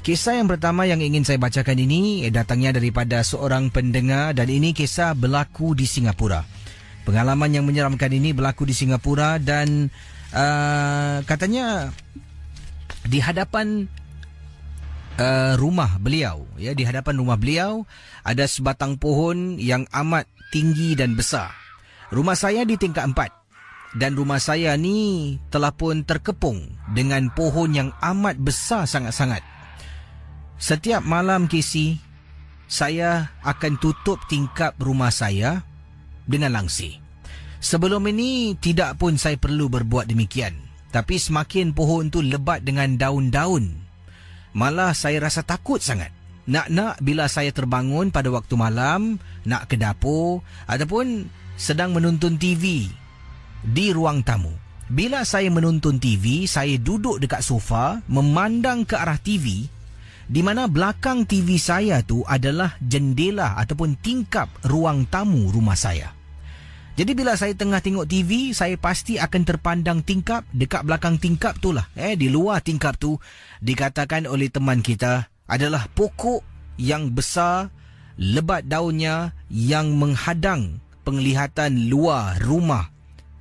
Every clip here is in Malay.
Kisah yang pertama yang ingin saya bacakan ini datangnya daripada seorang pendengar dan ini kisah berlaku di Singapura. Pengalaman yang menyeramkan ini berlaku di Singapura dan katanya di hadapan rumah beliau, ya, di hadapan rumah beliau ada sebatang pohon yang amat tinggi dan besar. Rumah saya di tingkat 4 dan rumah saya ni telah pun terkepung dengan pohon yang amat besar sangat-sangat. Setiap malam Casey, saya akan tutup tingkap rumah saya dengan langsi. Sebelum ini tidak pun saya perlu berbuat demikian. Tapi semakin pohon tu lebat dengan daun-daun, malah saya rasa takut sangat. Nak bila saya terbangun pada waktu malam, nak ke dapur ataupun sedang menonton TV di ruang tamu. Bila saya menonton TV, saya duduk dekat sofa memandang ke arah TV, di mana belakang TV saya tu adalah jendela ataupun tingkap ruang tamu rumah saya. Jadi bila saya tengah tengok TV, saya pasti akan terpandang tingkap. Dekat belakang tingkap tu lah, di luar tingkap tu, dikatakan oleh teman kita adalah pokok yang besar, lebat daunnya yang menghadang penglihatan luar rumah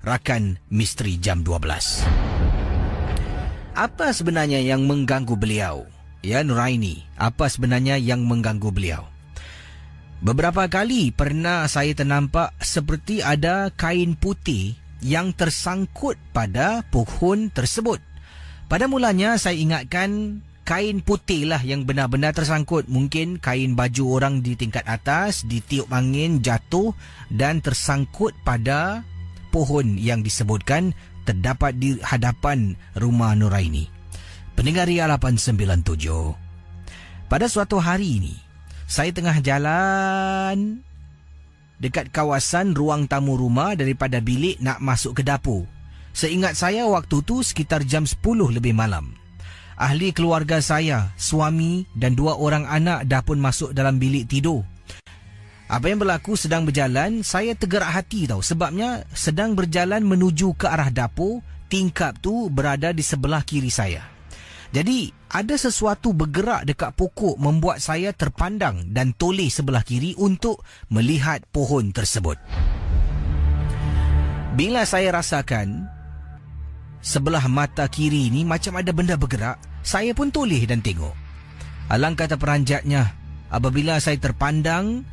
rakan misteri jam 12. Apa sebenarnya yang mengganggu beliau? Ya, Nuraini, apa sebenarnya yang mengganggu beliau? Beberapa kali pernah saya ternampak seperti ada kain putih yang tersangkut pada pohon tersebut. Pada mulanya saya ingatkan kain putih lah yang benar-benar tersangkut. Mungkin kain baju orang di tingkat atas ditiup angin, jatuh dan tersangkut pada pohon yang disebutkan terdapat di hadapan rumah Nuraini. Pendengar Ria 897. Pada suatu hari ini, saya tengah jalan dekat kawasan ruang tamu rumah daripada bilik nak masuk ke dapur. Seingat saya waktu tu sekitar jam 10 lebih malam. Ahli keluarga saya, suami dan 2 orang anak dah pun masuk dalam bilik tidur. Apa yang berlaku sedang berjalan, saya tergerak hati tahu. Sebabnya sedang berjalan menuju ke arah dapur, tingkap tu berada di sebelah kiri saya. Jadi, ada sesuatu bergerak dekat pokok membuat saya terpandang dan toleh sebelah kiri untuk melihat pohon tersebut. Bila saya rasakan sebelah mata kiri ni macam ada benda bergerak, saya pun toleh dan tengok. Alangkah terperanjatnya apabila saya terpandang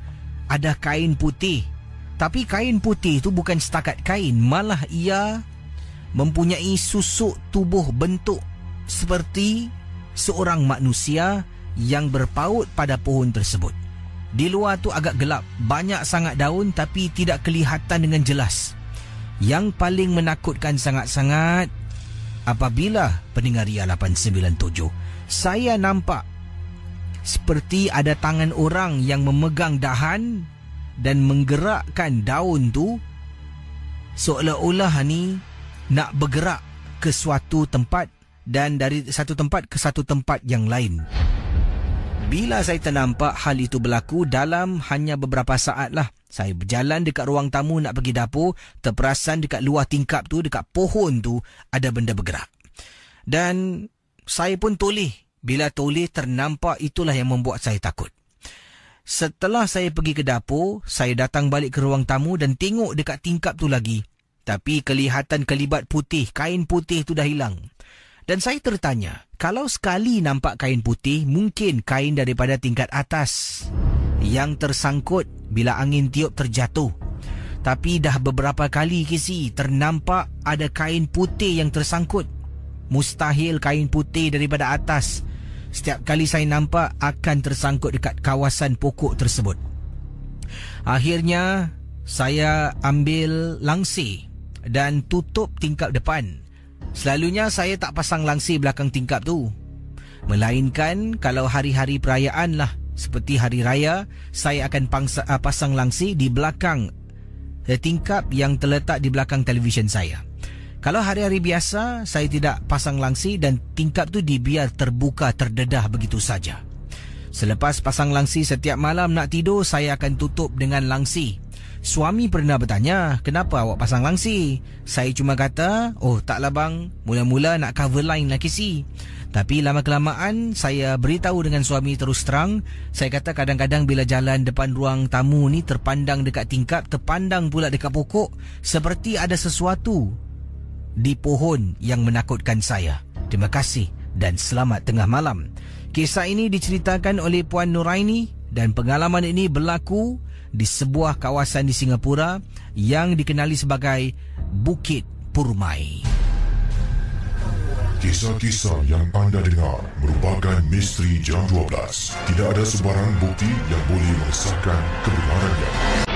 ada kain putih. Tapi kain putih tu bukan setakat kain, malah ia mempunyai susuk tubuh bentuk seperti seorang manusia yang berpaut pada pohon tersebut. Di luar tu agak gelap, banyak sangat daun tapi tidak kelihatan dengan jelas. Yang paling menakutkan sangat-sangat apabila pendengar Ria 897, saya nampak seperti ada tangan orang yang memegang dahan dan menggerakkan daun tu seolah-olah ni nak bergerak ke suatu tempat dan dari satu tempat ke satu tempat yang lain. Bila saya ternampak hal itu berlaku dalam hanya beberapa saat lah, saya berjalan dekat ruang tamu nak pergi dapur, terperasan dekat luar tingkap tu, dekat pohon tu ada benda bergerak. Dan saya pun toleh. Bila toleh ternampak, itulah yang membuat saya takut. Setelah saya pergi ke dapur, saya datang balik ke ruang tamu dan tengok dekat tingkap tu lagi. Tapi kelihatan kelibat putih, kain putih tu dah hilang. Dan saya tertanya, kalau sekali nampak kain putih, mungkin kain daripada tingkat atas yang tersangkut bila angin tiup terjatuh. Tapi dah beberapa kali ternampak ada kain putih yang tersangkut. Mustahil kain putih daripada atas. Setiap kali saya nampak akan tersangkut dekat kawasan pokok tersebut. Akhirnya saya ambil langsi dan tutup tingkap depan. Selalunya saya tak pasang langsi belakang tingkap tu. Melainkan kalau hari-hari perayaan lah, seperti hari raya, saya akan pasang langsi di belakang tingkap yang terletak di belakang televisyen saya. Kalau hari-hari biasa, saya tidak pasang langsi dan tingkap tu dibiar terbuka terdedah begitu saja. Selepas pasang langsi setiap malam nak tidur, saya akan tutup dengan langsi. Suami pernah bertanya, kenapa awak pasang langsi? Saya cuma kata, oh taklah bang, mula-mula nak cover line lah Casey. Tapi lama-kelamaan saya beritahu dengan suami terus terang. Saya kata kadang-kadang bila jalan depan ruang tamu ni terpandang dekat tingkap, terpandang pula dekat pokok, seperti ada sesuatu di pohon yang menakutkan saya. Terima kasih dan selamat tengah malam. Kisah ini diceritakan oleh Puan Nuraini dan pengalaman ini berlaku di sebuah kawasan di Singapura yang dikenali sebagai Bukit Purmai. Kisah-kisah yang anda dengar merupakan misteri jam 12. Tidak ada sebarang bukti yang boleh mengesahkan kebenarannya.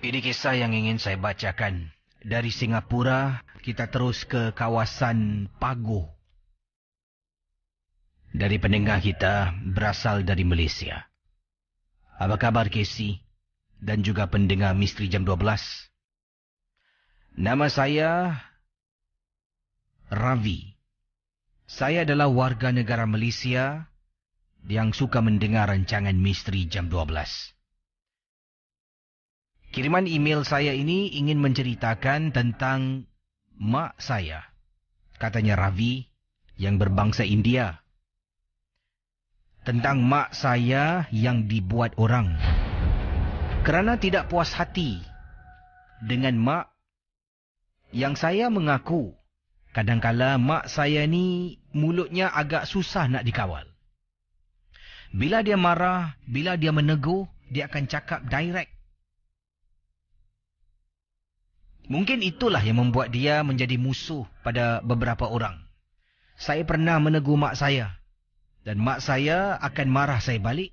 Ini kisah yang ingin saya bacakan. Dari Singapura, kita terus ke kawasan Pagoh. Dari pendengar kita berasal dari Malaysia. Apa kabar Casey dan juga pendengar Misteri Jam 12? Nama saya Ravi. Saya adalah warga negara Malaysia yang suka mendengar rancangan Misteri Jam 12. Kiriman email saya ini ingin menceritakan tentang mak saya, katanya Ravi, yang berbangsa India. Tentang mak saya yang dibuat orang. Kerana tidak puas hati dengan mak yang saya mengaku, kadangkala mak saya ni mulutnya agak susah nak dikawal. Bila dia marah, bila dia menegur, dia akan cakap direct. Mungkin itulah yang membuat dia menjadi musuh pada beberapa orang. Saya pernah menegur mak saya. Dan mak saya akan marah saya balik.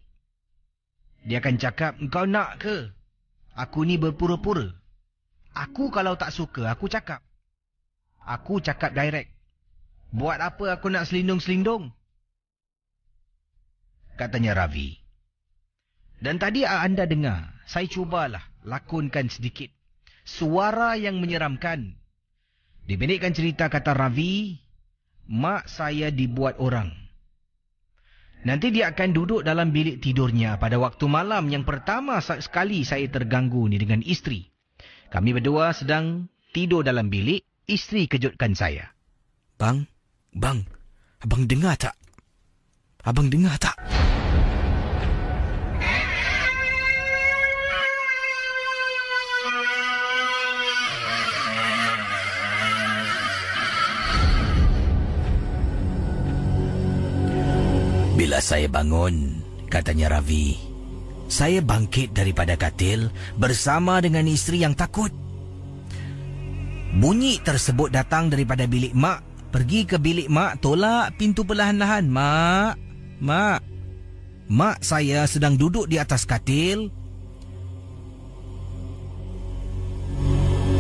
Dia akan cakap, "Engkau nak ke? Aku ni berpura-pura. Aku kalau tak suka, aku cakap. Aku cakap direct. Buat apa aku nak selindung-selindung?" Katanya Ravi. Dan tadi anda dengar, saya cubalah lakonkan sedikit suara yang menyeramkan. Dipendekkan cerita, kata Ravi, mak saya dibuat orang. Nanti dia akan duduk dalam bilik tidurnya pada waktu malam yang pertama sekali saya terganggu ni dengan isteri. Kami berdua sedang tidur dalam bilik, isteri kejutkan saya. Bang, abang dengar tak? Abang dengar tak? Bila saya bangun, katanya Ravi, saya bangkit daripada katil bersama dengan isteri yang takut. Bunyi tersebut datang daripada bilik mak. Pergi ke bilik mak, tolak pintu perlahan-lahan. Mak. Mak saya sedang duduk di atas katil.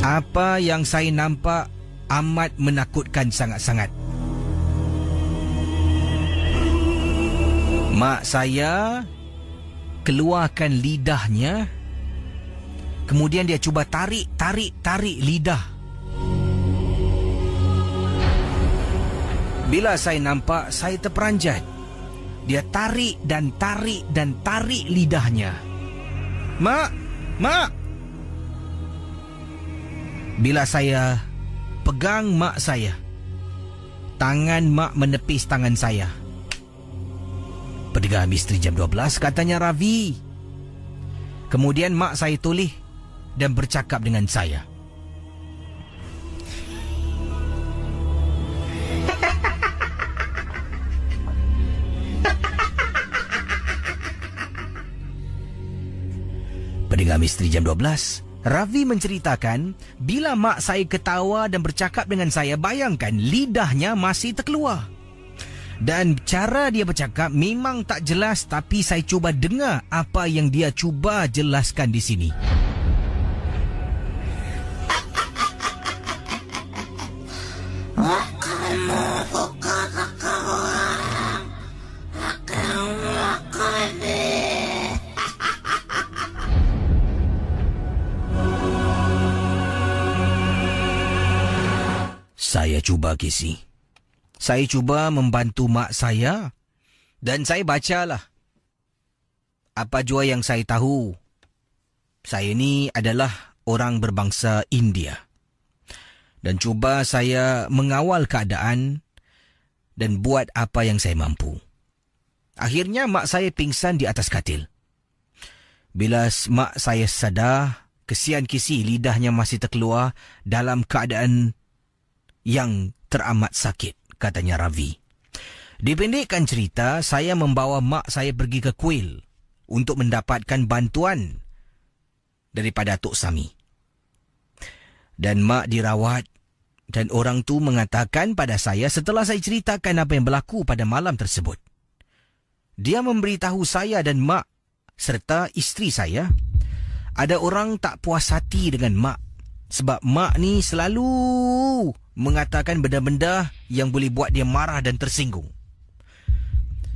Apa yang saya nampak amat menakutkan sangat-sangat. Mak saya keluarkan lidahnya. Kemudian dia cuba tarik lidah. Bila saya nampak, saya terperanjat. Dia tarik lidahnya. Mak! Bila saya pegang mak saya, tangan mak menepis tangan saya. Pendengar Misteri Jam 12, katanya Ravi. Kemudian mak saya toleh dan bercakap dengan saya. Pendengar Misteri Jam 12, Ravi menceritakan bila mak saya ketawa dan bercakap dengan saya, bayangkan lidahnya masih terkeluar. Dan cara dia bercakap memang tak jelas, tapi saya cuba dengar apa yang dia cuba jelaskan di sini. Saya cuba, Casey. Saya cuba membantu mak saya dan saya bacalah apa jua yang saya tahu. Saya ni adalah orang berbangsa India. Dan cuba saya mengawal keadaan dan buat apa yang saya mampu. Akhirnya mak saya pingsan di atas katil. Bila mak saya sadar, kesian Casey, lidahnya masih terkeluar dalam keadaan yang teramat sakit, katanya Ravi. Dipendekkan cerita, saya membawa mak saya pergi ke kuil untuk mendapatkan bantuan daripada Tok Sami. Dan mak dirawat dan orang tu mengatakan pada saya setelah saya ceritakan apa yang berlaku pada malam tersebut. Dia memberitahu saya dan mak serta isteri saya, ada orang tak puas hati dengan mak sebab mak ni selalu mengatakan benda-benda yang boleh buat dia marah dan tersinggung.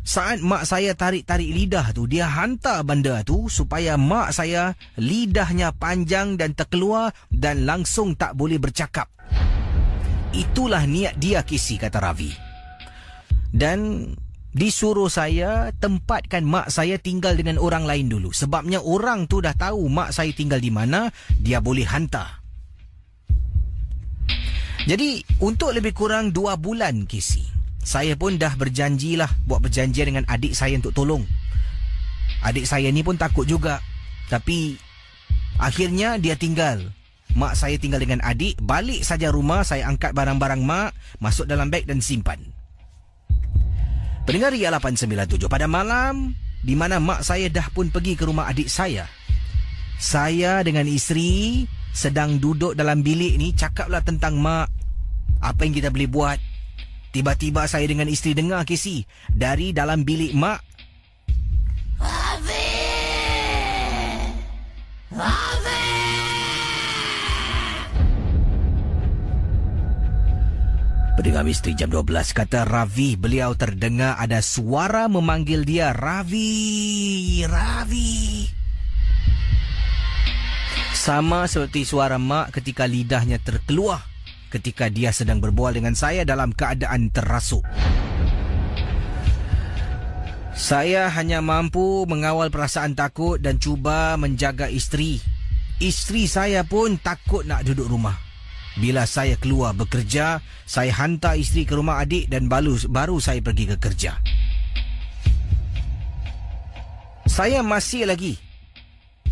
Saat mak saya tarik-tarik lidah tu, dia hantar benda tu supaya mak saya lidahnya panjang dan terkeluar dan langsung tak boleh bercakap. Itulah niat dia, Casey, kata Ravi. Dan disuruh saya tempatkan mak saya tinggal dengan orang lain dulu. Sebabnya orang tu dah tahu mak saya tinggal di mana, dia boleh hantar. Jadi, untuk lebih kurang 2 bulan, Casey, saya pun dah buat perjanjian dengan adik saya untuk tolong. Adik saya ni pun takut juga. Tapi, akhirnya dia tinggal. Mak saya tinggal dengan adik. Balik saja rumah, saya angkat barang-barang mak, masuk dalam beg dan simpan. Pendengar Ria 897, pada malam di mana mak saya dah pun pergi ke rumah adik saya dengan isteri sedang duduk dalam bilik ni, cakaplah tentang mak. Apa yang kita boleh buat? Tiba-tiba saya dengan isteri dengar, Casey, dari dalam bilik mak. Ravi! Ravi! Pendengar Misteri Jam 12, kata Ravi, beliau terdengar ada suara memanggil dia, Ravi! Ravi! Sama seperti suara mak ketika lidahnya terkeluar ketika dia sedang berbual dengan saya dalam keadaan terasuk. Saya hanya mampu mengawal perasaan takut dan cuba menjaga isteri. Isteri saya pun takut nak duduk rumah. Bila saya keluar bekerja, saya hantar isteri ke rumah adik dan baru saya pergi ke kerja.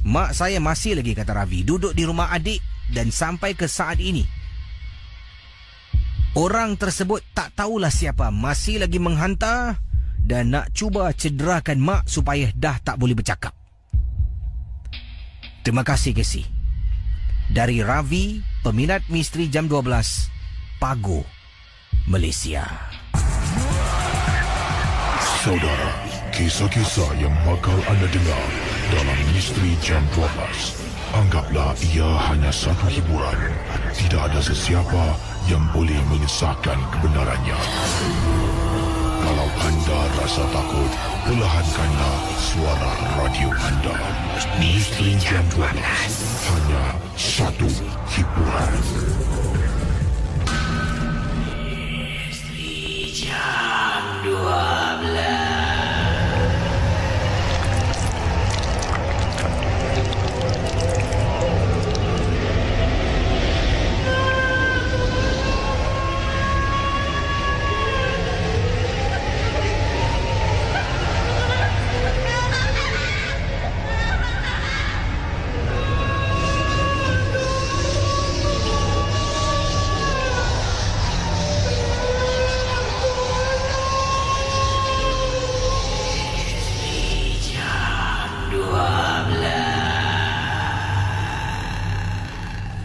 Mak saya masih lagi, kata Ravi, duduk di rumah adik dan sampai ke saat ini. Orang tersebut tak tahulah siapa, masih lagi menghantar dan nak cuba cederakan mak supaya dah tak boleh bercakap. Terima kasih, Casey. Dari Ravi, peminat Misteri Jam 12, Pago, Malaysia. Saudara, kisah-kisah yang bakal anda dengar dalam Misteri Jam 12, anggaplah ia hanya satu hiburan. Tidak ada sesiapa yang boleh mengesahkan kebenarannya. Kalau anda rasa takut, perlahankanlah suara radio anda. Misteri Jam 12, hanya satu hiburan. Misteri Jam 12.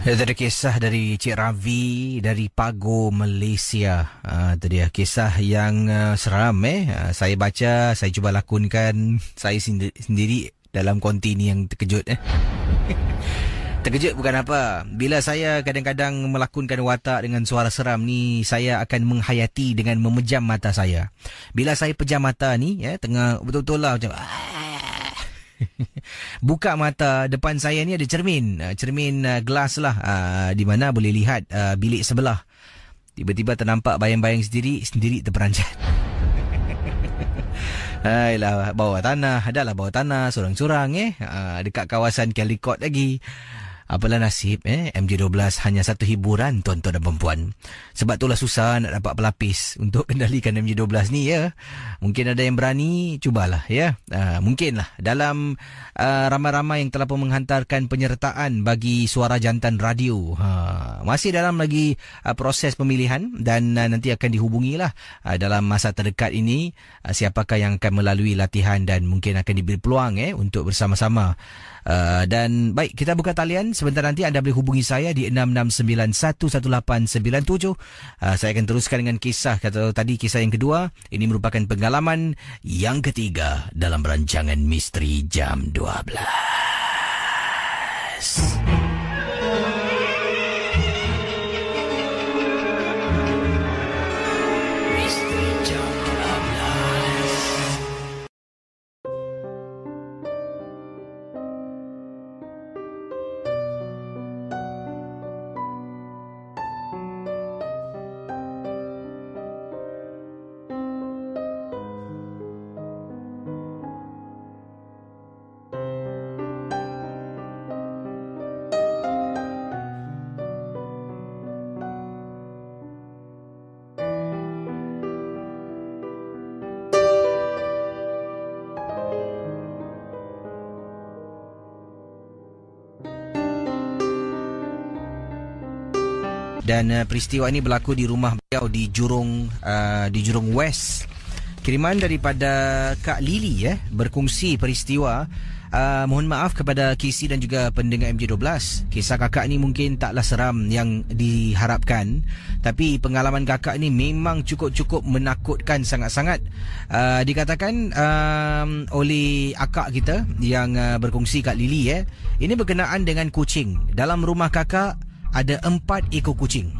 Itu ada kisah dari Cik Ravi dari Pago, Malaysia. Itu dia kisah yang seram. Saya baca, saya cuba lakonkan saya sendiri dalam konti ni yang terkejut. Terkejut bukan apa. Bila saya kadang-kadang melakonkan watak dengan suara seram ni, saya akan menghayati dengan memejam mata saya. Bila saya pejam mata ni, tengah betul-betul lah macam... buka mata, depan saya ni ada cermin gelas lah, di mana boleh lihat bilik sebelah. Tiba-tiba ternampak bayang-bayang sendiri terperanjat. Hailah, bawah tanah, adalah bawah tanah, sorang-sorang dekat kawasan Caldecott lagi. Apalah nasib MJ12 hanya satu hiburan tuan-tuan dan perempuan. Sebab itulah susah nak dapat pelapis untuk kendalikan MJ12 ni Mungkin ada yang berani, cubalah mungkinlah dalam ramai-ramai yang telah pun menghantarkan penyertaan bagi suara jantan radio. Masih dalam lagi proses pemilihan dan nanti akan dihubungilah dalam masa terdekat ini siapakah yang akan melalui latihan dan mungkin akan diberi peluang untuk bersama-sama. Dan baik, kita buka talian. Sebentar nanti anda boleh hubungi saya di 66911897. Saya akan teruskan dengan kisah kisah yang kedua. Ini merupakan pengalaman yang ketiga dalam rancangan Misteri Jam 12. Dan peristiwa ini berlaku di rumah beliau di Jurong West. Kiriman daripada Kak Lily berkongsi peristiwa. Mohon maaf kepada KC dan juga pendengar MJ12. Kisah kakak ni mungkin taklah seram yang diharapkan, tapi pengalaman kakak ni memang cukup menakutkan sangat-sangat. Dikatakan oleh akak kita yang berkongsi, Kak Lily ini berkenaan dengan kucing. Dalam rumah kakak ada 4 ekor kucing.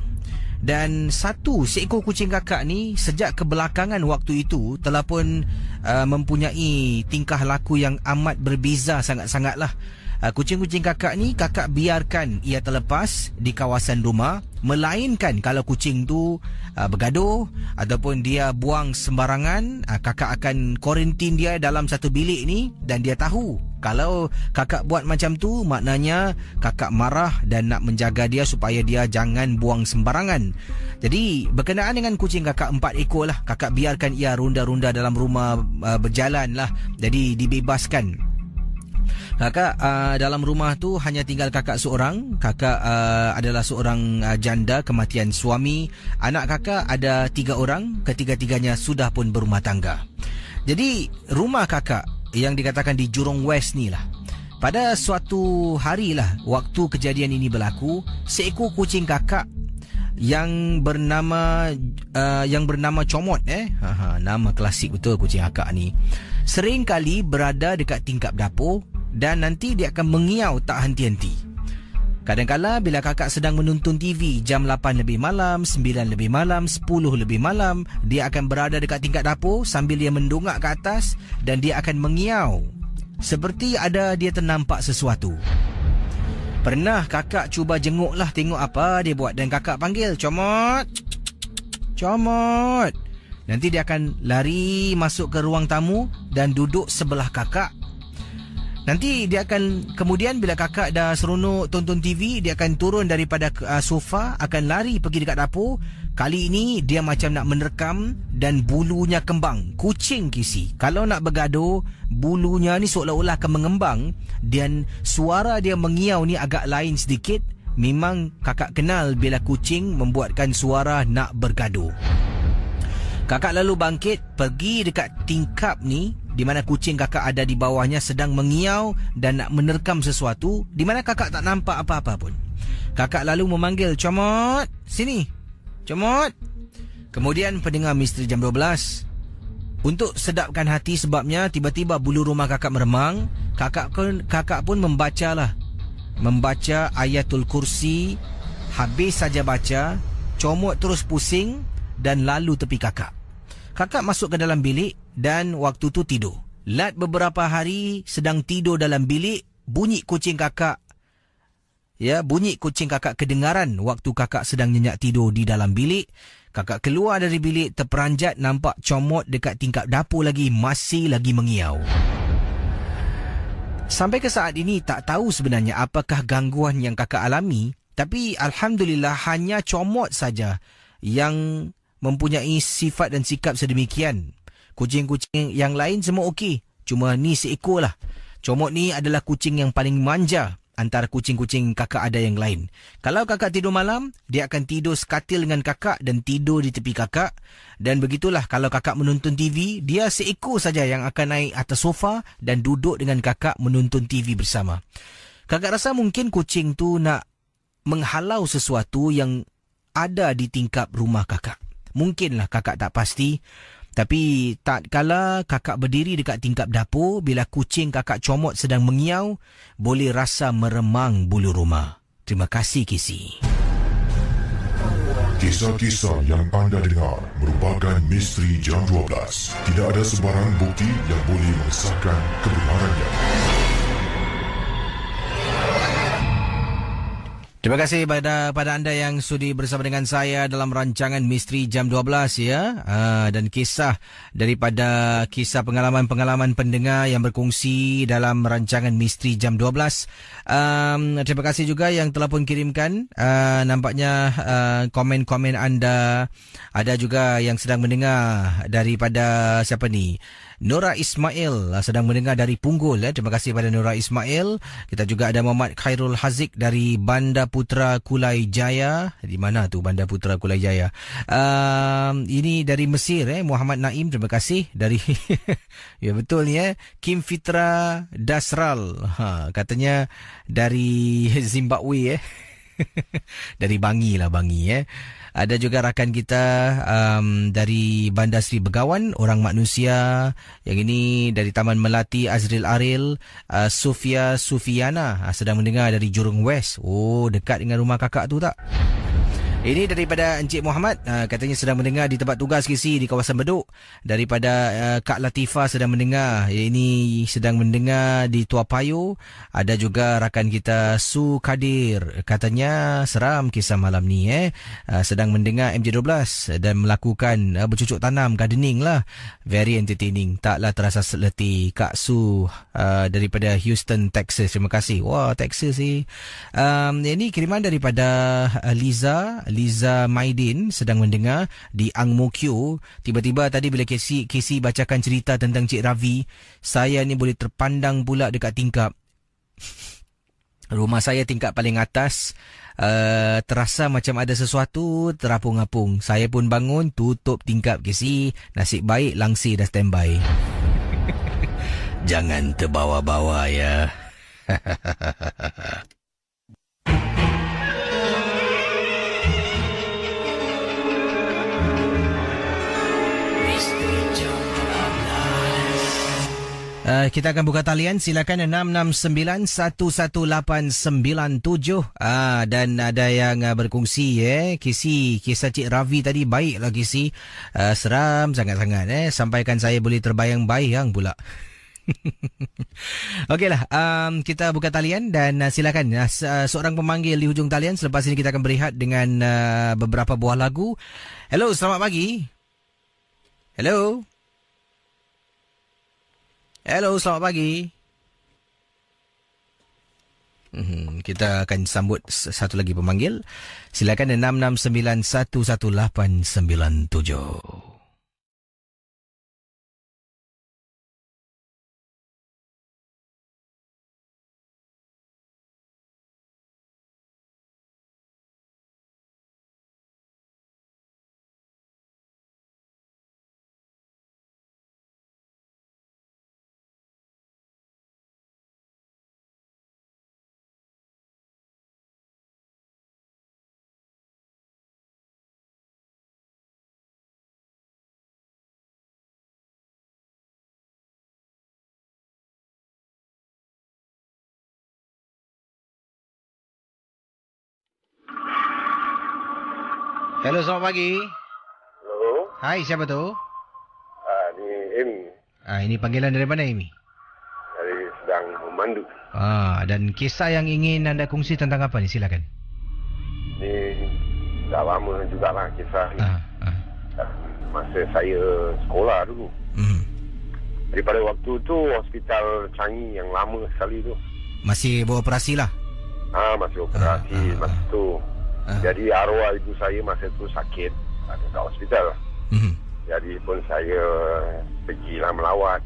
Dan satu seekor kucing kakak ni sejak kebelakangan waktu itu telah pun mempunyai tingkah laku yang amat berbeza sangat-sangatlah. Kucing-kucing kakak ni kakak biarkan ia terlepas di kawasan rumah, melainkan kalau kucing tu bergaduh ataupun dia buang sembarangan, kakak akan kuarantin dia dalam satu bilik ni. Dan dia tahu kalau kakak buat macam tu, maknanya kakak marah dan nak menjaga dia supaya dia jangan buang sembarangan. Jadi berkenaan dengan kucing kakak 4 ekor lah, kakak biarkan ia ronda-ronda dalam rumah, berjalan lah. Jadi dibebaskan. Kakak dalam rumah tu hanya tinggal kakak seorang. Kakak adalah seorang janda kematian suami. Anak kakak ada 3 orang, ketiga-tiganya sudah pun berumah tangga. Jadi rumah kakak yang dikatakan di Jurong West ni lah, pada suatu hari lah waktu kejadian ini berlaku, seekor kucing kakak yang bernama Comot, nama klasik betul kucing kakak ni, sering kali berada dekat tingkap dapur dan nanti dia akan mengiau tak henti-henti. Kadang-kala bila kakak sedang menonton TV jam 8 lebih malam, 9 lebih malam, 10 lebih malam, dia akan berada dekat tingkap dapur sambil dia mendongak ke atas dan dia akan mengiau seperti ada dia ternampak sesuatu. Pernah kakak cuba jenguklah tengok apa dia buat, dan kakak panggil, Comot, Comot. Nanti dia akan lari masuk ke ruang tamu dan duduk sebelah kakak. Nanti dia akan, kemudian bila kakak dah seronok tonton TV, dia akan turun daripada sofa, akan lari pergi dekat dapur. Kali ini dia macam nak menerkam dan bulunya kembang. Kucing kisi, kalau nak bergaduh, bulunya ni seolah-olah akan mengembang dan suara dia mengiau ni agak lain sedikit. Memang kakak kenal bila kucing membuatkan suara nak bergaduh. Kakak lalu bangkit pergi dekat tingkap ni di mana kucing kakak ada di bawahnya sedang mengiau dan nak menerkam sesuatu, di mana kakak tak nampak apa-apa pun. Kakak lalu memanggil, "Comot, sini. Comot." Kemudian pendengar Misteri Jam 12. Untuk sedapkan hati sebabnya tiba-tiba bulu rumah kakak meremang. Kakak pun membaca Ayatul Kursi. Habis saja baca, comot terus pusing dan lalu tepi kakak. Kakak masuk ke dalam bilik dan waktu tu tidur. Lat beberapa hari sedang tidur dalam bilik, bunyi kucing kakak kedengaran waktu kakak sedang nyenyak tidur di dalam bilik. Kakak keluar dari bilik, terperanjat nampak comot dekat tingkap dapur masih lagi mengiau. Sampai ke saat ini tak tahu sebenarnya apakah gangguan yang kakak alami, tapi alhamdulillah hanya comot saja yang mempunyai sifat dan sikap sedemikian. Kucing-kucing yang lain semua okey, cuma ni seekor lah. Comot ni adalah kucing yang paling manja antara kucing-kucing kakak ada yang lain. Kalau kakak tidur malam, dia akan tidur sekatil dengan kakak dan tidur di tepi kakak. Dan begitulah kalau kakak menonton TV, dia seekor saja yang akan naik atas sofa dan duduk dengan kakak menonton TV bersama. Kakak rasa mungkin kucing tu nak menghalau sesuatu yang ada di tingkap rumah kakak. Mungkinlah, kakak tak pasti. Tapi tak kala kakak berdiri dekat tingkap dapur, bila kucing kakak comot sedang mengiau, boleh rasa meremang bulu rumah. Terima kasih, Kisi. Kisah-kisah yang anda dengar merupakan misteri Jam 12. Tidak ada sebarang bukti yang boleh mengesahkan kebenarannya. Terima kasih pada anda yang sudi bersama dengan saya dalam rancangan Misteri Jam 12 ya. Dan kisah daripada kisah pengalaman-pengalaman pendengar yang berkongsi dalam rancangan Misteri Jam 12. Terima kasih juga yang telah pun kirimkan. Nampaknya komen-komen anda. Ada juga yang sedang mendengar daripada siapa ni? Nora Ismail sedang mendengar dari Punggol. Terima kasih pada Nora Ismail. Kita juga ada Muhammad Khairul Haziq dari Banda Putra Kulai Jaya. Di mana tu Banda Putra Kulai Jaya? Ini dari Mesir. Muhammad Naim, terima kasih. Dari ya betul ni Kim Fitra Dasral. Katanya dari Zimbabwe dari Bangi. Ada juga rakan kita dari Bandar Seri Begawan, Orang Manusia. Yang ini dari Taman Melati, Azril Aril. Sufia Sufiana sedang mendengar dari Jurong West. Oh, dekat dengan rumah kakak tu tak? Ini daripada Encik Muhammad, katanya sedang mendengar di tempat tugas KC di kawasan Bedok. Daripada Kak Latifah sedang mendengar, ini sedang mendengar di Tua Payoh. Ada juga rakan kita Su Kadir, katanya seram kisah malam ni sedang mendengar MJ12 dan melakukan bercucuk tanam, gardening lah. Very entertaining, taklah terasa letih. Kak Su daripada Houston, Texas, terima kasih. Wah, Texas sih. Ini kiriman daripada Liza Maidin sedang mendengar di Ang Mo Kio. Tiba-tiba tadi bila Casey bacakan cerita tentang Cik Ravi, saya ni boleh terpandang pula dekat tingkap. Rumah saya tingkap paling atas. Terasa macam ada sesuatu terapung-apung. Saya pun bangun, tutup tingkap Casey. Nasib baik langsir dah standby. Jangan terbawa-bawa ya. Kita akan buka talian. Silakan 669-11897. Dan ada yang berkongsi kisah Cik Ravi tadi. Baiklah Kisi. Seram sangat-sangat. Sampaikan saya boleh terbayang-bayang pula. Okeylah, kita buka talian dan silakan seorang pemanggil di hujung talian. Selepas ini kita akan berehat dengan beberapa buah lagu. Hello, selamat pagi. Hello, selamat pagi. Kita akan sambut satu lagi pemanggil. Silakan 669-11897. Hello, selamat pagi. Hello. Hai, siapa tu? Ni Amy. Ini panggilan dari mana, Amy? Dari sedang memandu. Dan kisah yang ingin anda kongsi tentang apa ni? Silakan. Ni dah lama jugalah kisah ni. Masa saya sekolah dulu. Daripada waktu tu, hospital Changi yang lama sekali tu. Masih beroperasi lah? Masih operasi masa tu. Jadi arwah ibu saya masa tu sakit. Ada kat hospital. Jadi pun saya pergilah melawat,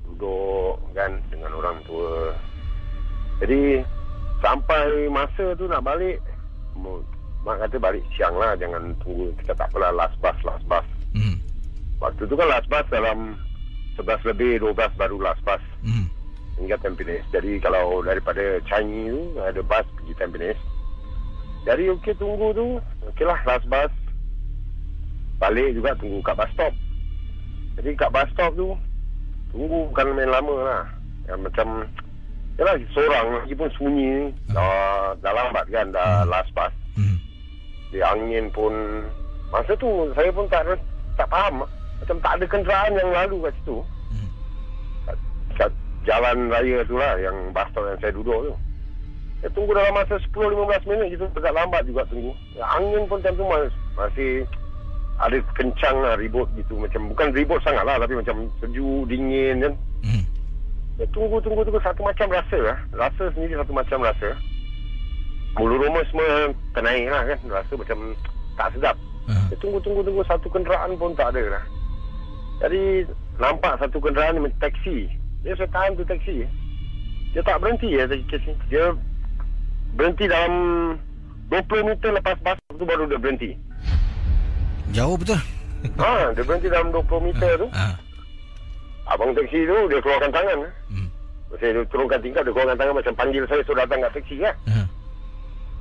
duduk kan dengan orang tua. Jadi sampai masa tu nak balik, mak kata balik siang lah, jangan tunggu, kita tak apalah, last bus. Waktu tu kan last bus dalam 11 lebih 12 baru last bus hingga Tampines. Jadi kalau daripada Changi tu ada bus pergi Tampines. Jadi okey, tunggu tu, okeylah last bus. Balik juga tunggu kat bus stop. Jadi kat bus stop tu tunggu bukan main lama lah. Yang macam yalah, seorang lagi pun sunyi. Dah lambat kan, dah last bus. Di angin pun masa tu saya pun tak faham. Macam tak ada kenderaan yang lalu kat situ. Kat jalan raya tu lah, yang bus stop yang saya duduk tu. Saya tunggu dalam masa 10-15 minit gitu, agak lambat juga tunggu. Angin pun time tu masih ada kencang lah, ribut gitu. Macam bukan ribut sangat lah, tapi macam sejuk, dingin kan. Tunggu satu macam rasa lah. Rasa sendiri satu macam rasa. Bulu roma semua ternaik lah kan. Rasa macam tak sedap. Tunggu satu kenderaan pun tak ada lah. Jadi nampak satu kenderaan ni, taksi. Saya tahan tu taksi. Dia tak berhenti ya taksi. Dia berhenti dalam 20 meter lepas bas tu baru dia berhenti. Jauh betul. Dia berhenti dalam 20 meter tu. Abang taksi tu dia keluarkan tangan. Saya turunkan tingkap, dia keluarkan tangan macam panggil saya suruh datang kat taksi kan.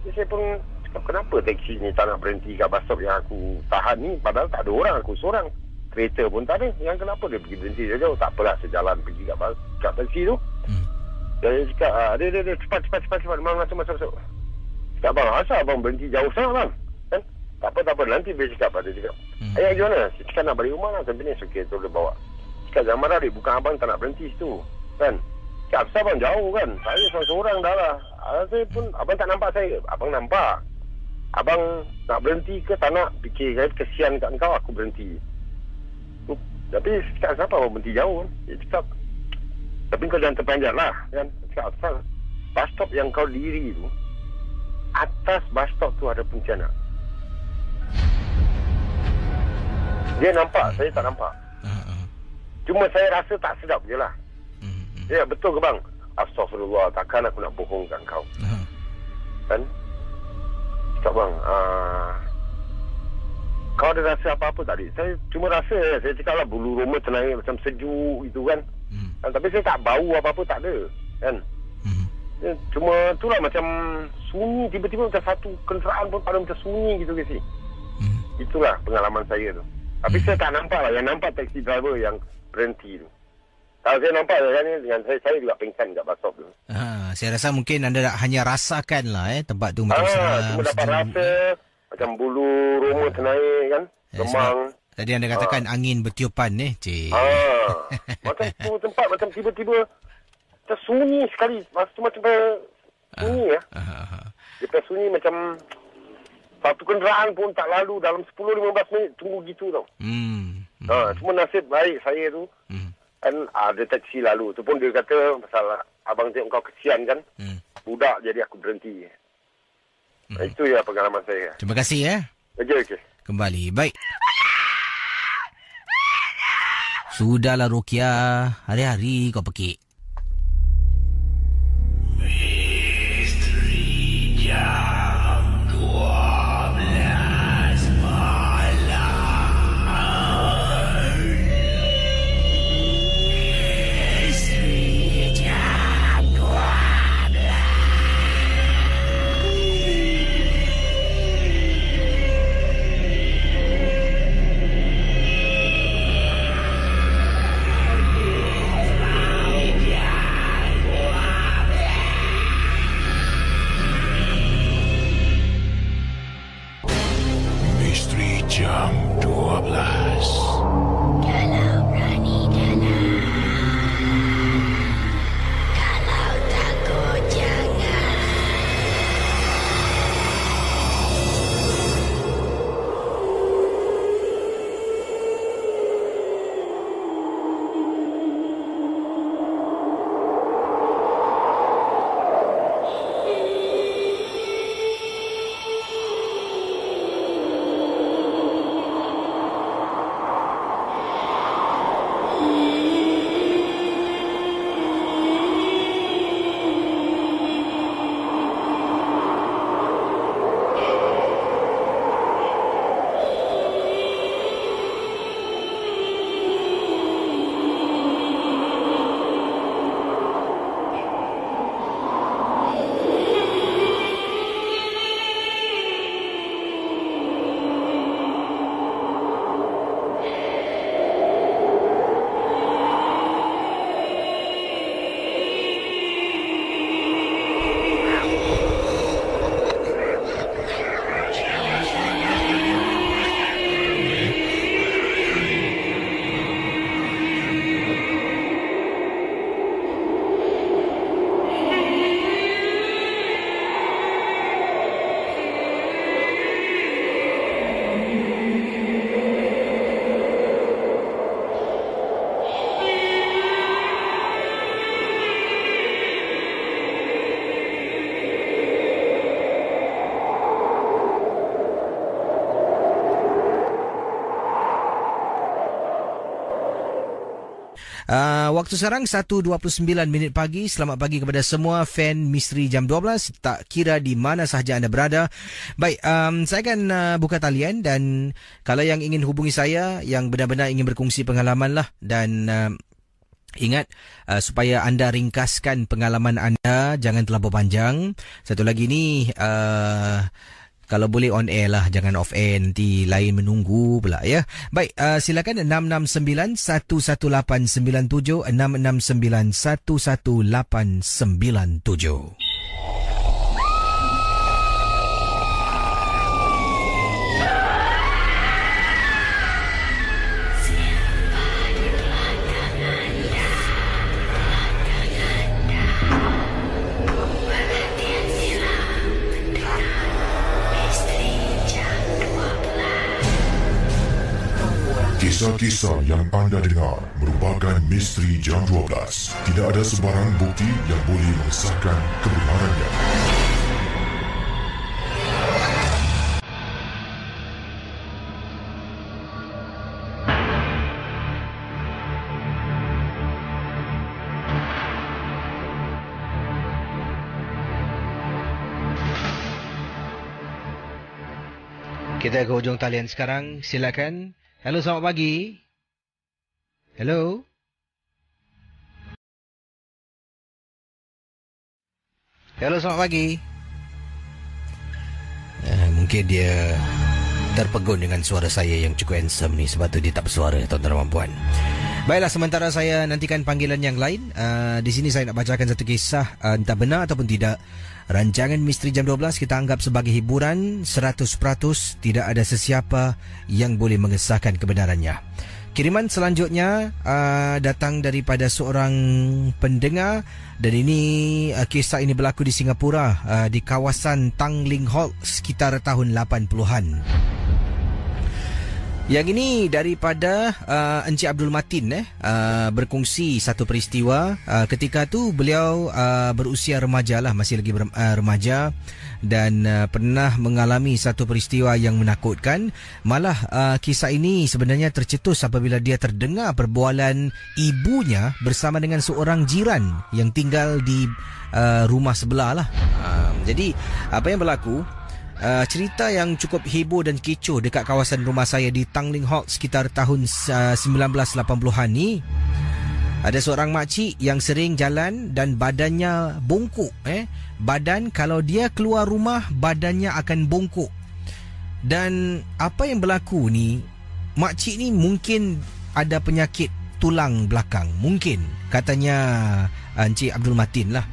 Jadi saya pun cakap, kenapa taksi ni tak nak berhenti kat bus stop yang aku tahan ni, padahal tak ada orang, aku seorang. Kereta pun tak ada. Yang kenapa dia pergi berhenti jauh? Tak apalah, sejalan pergi kat taksi tu. Dia cakap, dia cepat masuk. Cakap, bang, asal abang berhenti jauh sangat bang? Kan? Tak apa, nanti dia cakap. Ayah gimana? Cakap nak balik rumah lah, Tampines. Okey, tu dia bawa. Cakap, jangan marah dia, bukan abang tak nak berhenti situ. Kan? Cakap, asal abang jauh kan? Saya seorang dah lah. Saya pun, abang tak nampak saya. Abang nampak. Abang nak berhenti ke tak nak? Fikir, kesian kat kau, aku berhenti. Tapi cakap, kenapa abang berhenti jauh? Dia cakap, tapi kau jangan terpanjat lah kan. Cakap, asal bus stop yang kau diri tu, atas bus stop tu ada bencana. Dia nampak, saya tak nampak. Cuma saya rasa tak sedap je lah. Ya, betul ke bang? Astaghfirullah, takkan aku nak bohongkan kau. Kan? Cakap, bang, kau ada rasa apa-apa tadi? Saya cuma rasa, saya cakap lah, bulu roma ternaik macam sejuk gitu kan. Tapi saya tak bau apa-apa, tak ada kan. Cuma itulah macam sunyi, tiba-tiba macam satu kenderaan pun pada macam sunyi gitu ke sih. Itulah pengalaman saya tu. Tapi saya tak nampak lah. Yang nampak taxi driver yang berhenti tu. Kalau saya nampak kan, dengan saya juga pingsan kat bus stop tu. Saya rasa mungkin anda hanya rasakan lah tempat tu macam cuma dapat rasa macam bulu roma ternaik kan, lemang. Tadi anda katakan angin bertiupan cik. Macam tu tempat macam tiba-tiba macam sunyi sekali. Masa tu macam sunyi Dia sunyi macam satu kenderaan pun tak lalu dalam 10-15 minit tunggu gitu tau. Cuma nasib baik saya tu kan ada taksi lalu. Tu pun dia kata pasal abang tengok kau kesian kan. Budak jadi aku berhenti. Itu ya pengalaman saya. Terima kasih Okey. Kembali. Baik. Sudahlah Ruqyah, hari-hari kau pekik. Misteri Jam 12 malam. Misteri Jam 12. Waktu sekarang 1.29 pagi. Selamat pagi kepada semua fan Misteri Jam 12. Tak kira di mana sahaja anda berada. Baik, saya akan buka talian, dan kalau yang ingin hubungi saya, yang benar-benar ingin berkongsi pengalaman lah, dan ingat supaya anda ringkaskan pengalaman anda, jangan terlalu panjang. Satu lagi ni, kalau boleh on air lah, jangan off air, nanti lain menunggu pula ya. Baik, silakan 669-11897, 669-11897. Kisah-kisah yang anda dengar merupakan misteri Jam 12. Tidak ada sebarang bukti yang boleh mengesahkan kebenarannya. Kita ke hujung talian sekarang. Silakan. Hello, selamat pagi. Hello. Hello, selamat pagi. Mungkin dia terpegun dengan suara saya yang cukup handsome ni, sebab tu dia tak bersuara, tuan-tuan dan puan. Baiklah, sementara saya nantikan panggilan yang lain. Di sini saya nak bacakan satu kisah, entah benar ataupun tidak. Rancangan Misteri Jam 12 kita anggap sebagai hiburan 100%, tidak ada sesiapa yang boleh mengesahkan kebenarannya. Kiriman selanjutnya datang daripada seorang pendengar, dan ini kisah ini berlaku di Singapura, di kawasan Tanglin Halt sekitar tahun 80-an. Yang ini daripada Encik Abdul Matin berkongsi satu peristiwa. Ketika tu beliau berusia remaja lah, masih lagi remaja, dan pernah mengalami satu peristiwa yang menakutkan. Malah kisah ini sebenarnya tercetus apabila dia terdengar perbualan ibunya bersama dengan seorang jiran yang tinggal di rumah sebelah lah. Jadi apa yang berlaku? Cerita yang cukup heboh dan kecoh dekat kawasan rumah saya di Tanglin Halt sekitar tahun 1980-an ni. Ada seorang makcik yang sering jalan dan badannya bongkok. Badan, kalau dia keluar rumah, badannya akan bongkok. Dan apa yang berlaku ni, makcik ni mungkin ada penyakit tulang belakang. Mungkin, katanya Encik Abdul Matin lah.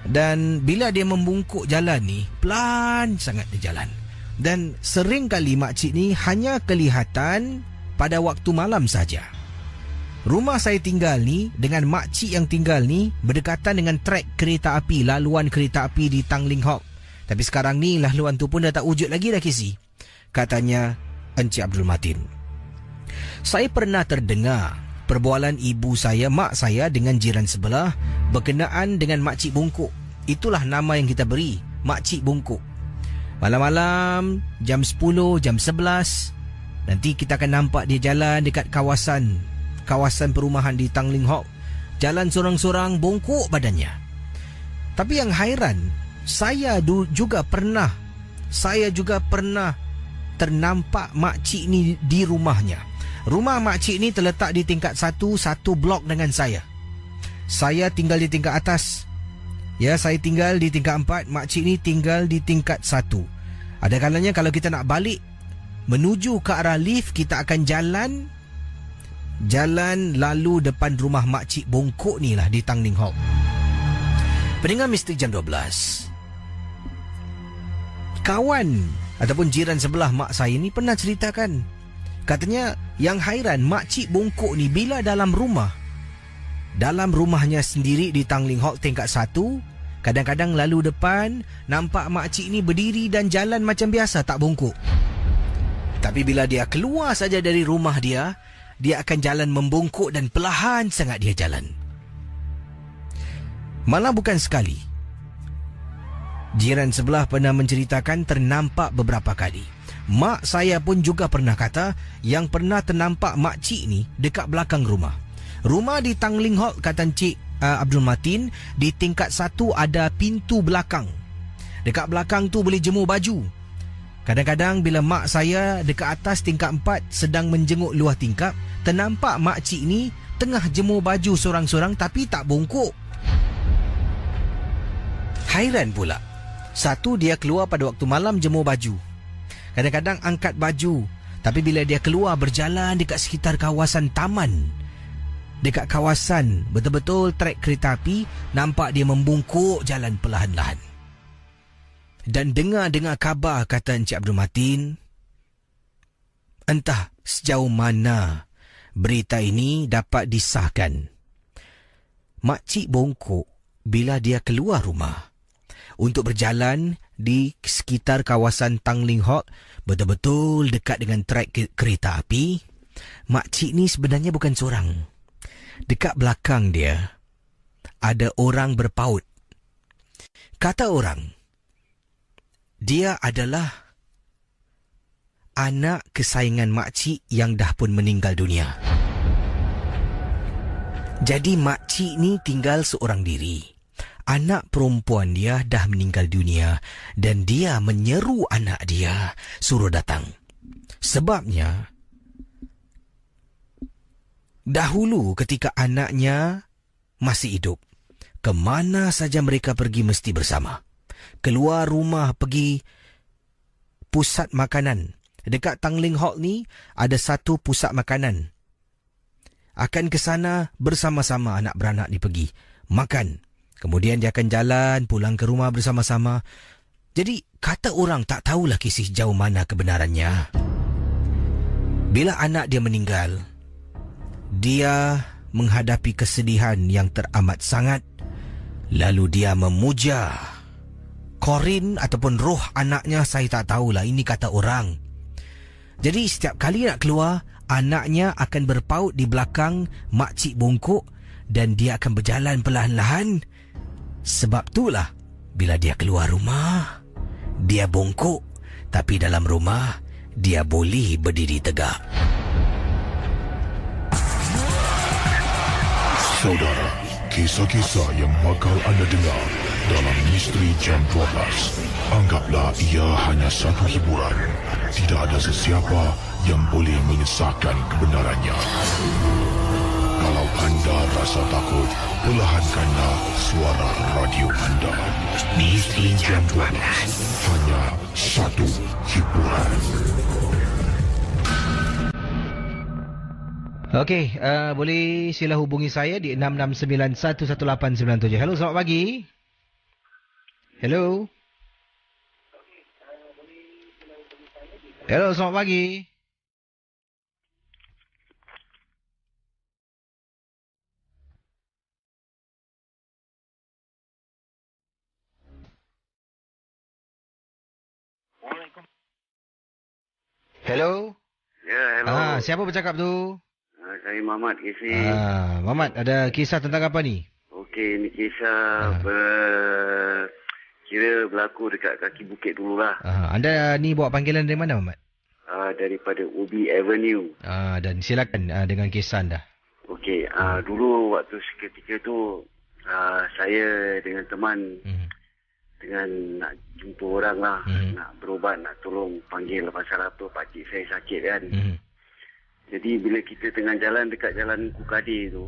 Dan bila dia membungkuk jalan ni, pelan sangat dia jalan. Dan sering kali makcik ni hanya kelihatan pada waktu malam saja. Rumah saya tinggal ni dengan makcik yang tinggal ni berdekatan dengan trek kereta api, laluan kereta api di Tanglin Halt. Tapi sekarang ni laluan tu pun dah tak wujud lagi dah, Kisi, katanya Encik Abdul Matin. Saya pernah terdengar perbualan ibu saya, mak saya dengan jiran sebelah berkenaan dengan makcik bungkuk. Itulah nama yang kita beri, makcik bungkuk. Malam-malam, jam 10, jam 11, nanti kita akan nampak dia jalan dekat kawasan perumahan di Tanglin Halt. Jalan sorang-sorang, bungkuk badannya. Tapi yang hairan, saya juga pernah ternampak makcik ni di rumahnya. Rumah makcik ni terletak di tingkat 1, satu blok dengan saya. Saya tinggal di tingkat atas. Ya, saya tinggal di tingkat 4, makcik ni tinggal di tingkat 1. Ada kalanya kalau kita nak balik menuju ke arah lift, kita akan jalan lalu depan rumah makcik bongkok ni lah di Tanglin Halt. Pendengar Misteri Jam 12, kawan ataupun jiran sebelah mak saya ni pernah ceritakan, katanya yang hairan, makcik bongkok ni bila dalam rumahnya sendiri di Tanglin Halt tingkat 1, kadang-kadang lalu depan nampak makcik ni berdiri dan jalan macam biasa, tak bongkok. Tapi bila dia keluar saja dari rumah dia akan jalan membongkok dan perlahan sangat dia jalan. Malah bukan sekali. Jiran sebelah pernah menceritakan ternampak beberapa kali. Mak saya pun juga pernah kata yang pernah ternampak makcik ni dekat belakang rumah. Rumah di Tanglin Halt, kata Encik Abdul Matin, di tingkat 1 ada pintu belakang. Dekat belakang tu boleh jemur baju. Kadang-kadang bila mak saya dekat atas tingkat 4 sedang menjenguk luar tingkap, ternampak makcik ni tengah jemur baju sorang-sorang tapi tak bongkok. Hairan pula. Satu, dia keluar pada waktu malam jemur baju. Kadang-kadang angkat baju, tapi bila dia keluar berjalan dekat sekitar kawasan taman, dekat kawasan betul-betul trek kereta api, nampak dia membungkuk jalan perlahan-lahan. Dan dengar-dengar khabar, kata Encik Abdul Matin, entah sejauh mana berita ini dapat disahkan. Makcik bongkok bila dia keluar rumah untuk berjalan di sekitar kawasan Tanglin Halt, betul-betul dekat dengan trek kereta api. Makcik ni sebenarnya bukan seorang. Dekat belakang dia ada orang berpaut. Kata orang, dia adalah anak kesayangan makcik yang dah pun meninggal dunia. Jadi makcik ni tinggal seorang diri. Anak perempuan dia dah meninggal dunia dan dia menyeru anak dia suruh datang. Sebabnya, dahulu ketika anaknya masih hidup, ke mana saja mereka pergi mesti bersama. Keluar rumah pergi pusat makanan. Dekat Tanglin Halt ni ada satu pusat makanan. Akan ke sana bersama-sama anak beranak ni pergi makan. Kemudian dia akan jalan pulang ke rumah bersama-sama. Jadi kata orang tak tahulah kisah jauh mana kebenarannya. Bila anak dia meninggal, dia menghadapi kesedihan yang teramat sangat. Lalu dia memuja Corin ataupun roh anaknya, saya tak tahulah, ini kata orang. Jadi setiap kali nak keluar, anaknya akan berpaut di belakang makcik bongkok dan dia akan berjalan perlahan-lahan. Sebab itulah bila dia keluar rumah, dia bongkok, tapi dalam rumah dia boleh berdiri tegak. Saudara, kisah-kisah yang bakal anda dengar dalam Misteri Jam 12, anggaplah ia hanya satu hiburan. Tidak ada sesiapa yang boleh mengesahkan kebenarannya. Kalau anda rasa takut, perlahankanlah suara radio anda. Misteri Jam 12, hanya satu hiburan. Okey, boleh sila hubungi saya di 66911897. Hello, selamat pagi. Hello. Hello, selamat pagi. Hello. Ya, hello. Siapa bercakap tu? Saya Muhammad Kisi. Muhammad, ada kisah tentang apa ni? Okey, ni kisah kira berlaku dekat kaki bukit dululah. Anda ni bawa panggilan dari mana, Muhammad? Daripada Ubi Avenue. Dan silakan dengan kisah anda. Okey, dulu waktu seketika tu saya dengan teman dengan nak jumpa orang lah, nak berubat, nak tolong panggil pasal apa, pakcik saya sakit kan. Jadi bila kita tengah jalan dekat jalan Kukadir tu,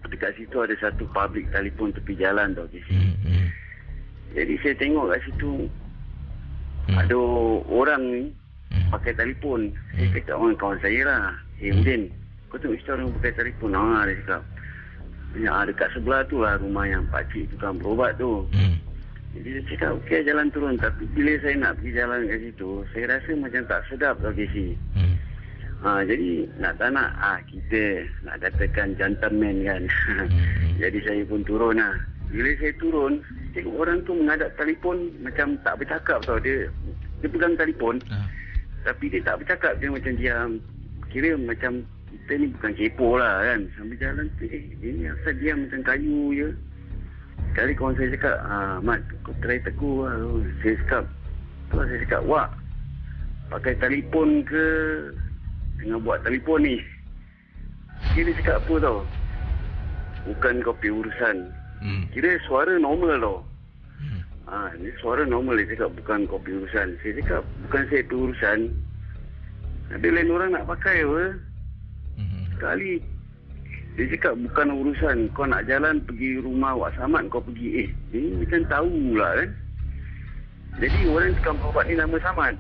dekat situ ada satu public telefon tepi jalan tau. Jadi saya tengok kat situ ada orang ni pakai telefon. Saya cakap dengan kawan saya lah, Udin, kau tengok situ orang pakai telefon. Dia cakap, dekat sebelah tu lah rumah yang pakcik tukang berubat tu. Jadi saya cakap, okey jalan turun. Tapi bila saya nak pergi jalan kat situ, saya rasa macam tak sedap tau Casey. Jadi nak tak nak kita nak katakan gentleman kan. Jadi saya pun turun lah. Bila saya turun, tengok orang tu menghadap telefon macam tak bercakap tau. Dia pegang telefon, tapi dia tak bercakap. Dia macam diam. Kira macam kita ni bukan kepo lah kan. Sambil jalan tu, ini asal diam macam kayu je. Sekali kawan saya cakap, Mat, kau try teguh lah. Saya cakap, wak, pakai telefon ke tengah buat telefon ni? Kira dia cakap apa tau, bukan kau pergi urusan. Kira suara normal tau. Ni suara normal. Dia cakap bukan kau pergi urusan. Saya cakap bukan saya pergi urusan, ada lain orang nak pakai apa. Sekali dia cakap bukan urusan, kau nak jalan pergi rumah Wak Samad, kau pergi. Ini macam tahu lah kan. Jadi orang cakap bapak ni nama Samad.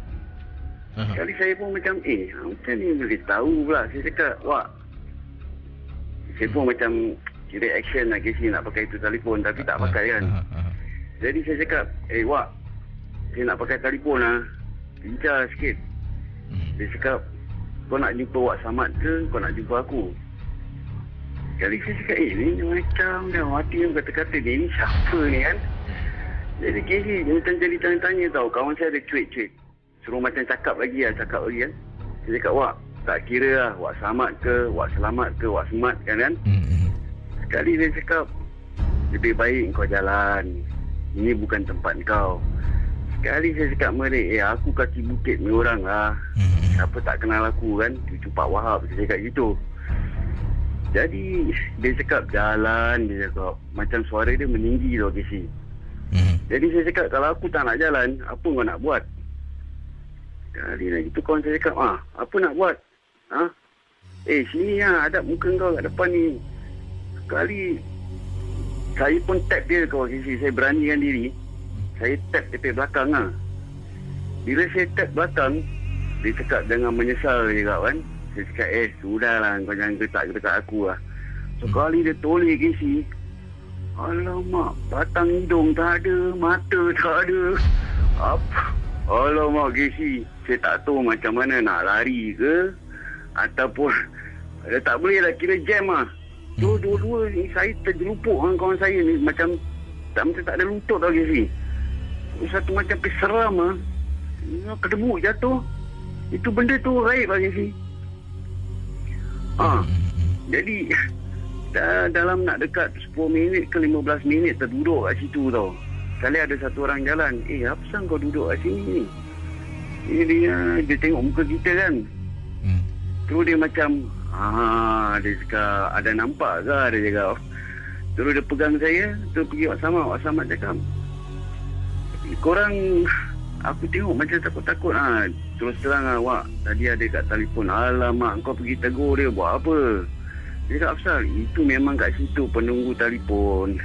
Sekali saya pun macam macam ni boleh tahu pula. Saya cakap Wak, saya pun macam kira action lah Casey nak pakai itu telefon, tapi tak pakai kan. Jadi saya cakap Wak, saya nak pakai telefon lah, bincang sikit. Dia cakap kau nak jumpa Wak Samad ke kau nak jumpa aku? Sekali saya cakap ni macam dah mati yang kata-kata ni siapa ni kan. Jadi Casey macam jadi tanya-tanya tau. Kawan saya ada cuit-cuit, suruh macam cakap lagi kan. Saya cakap Wak, tak kira lah Wak Samad ke Wak Selamat ke Wak Smart kan. Sekali dia cakap lebih baik kau jalan, ini bukan tempat kau. Sekali saya cakap mereka, aku kaki bukit ni orang lah, siapa tak kenal aku kan, cucu Pak Wahab. Saya cakap gitu. Jadi dia cakap jalan, dia cakap macam suara dia meninggi tau Casey. Jadi saya cakap kalau aku tak nak jalan, apa kau nak buat? Sekali lagi tu kawan saya cakap, apa nak buat? Sini lah, hadap muka kau kat depan ni. Sekali saya pun tap dia kawan Casey, saya beranikan diri. Saya tap tepi belakang lah. Bila saya tap belakang, dia cakap jangan menyesal juga kan. Saya cakap sudahlah, kau jangan getak-getak aku lah. Sekali dia toleh Casey, alamak, batang hidung tak ada, mata tak ada. Apa? Alamak Casey, saya tak tahu macam mana nak lari ke ataupun tak boleh lah, kira jam lah. Dua-dua ni saya terjelupuk dengan kawan saya ni, macam tak ada lutut tau Casey. Satu macam seram lah, kedebuk jatuh. Itu benda tu raib lah Casey. Jadi dalam nak dekat 10 minit ke 15 minit terduduk kat situ tau. Sekali ada satu orang jalan, apa sang kau duduk kat sini ni? Dia tengok muka kita kan. Terus dia macam dia cakap ada nampak ke, dia cakap. Terus dia pegang saya, terus pergi Wak Samad cakap, korang, aku tengok macam takut-takut lah. Terus terang lah Wak, tadi ada kat telefon, alamak kau pergi tegur dia buat apa? Dia cakap Afsal, itu memang kat situ penunggu telefon.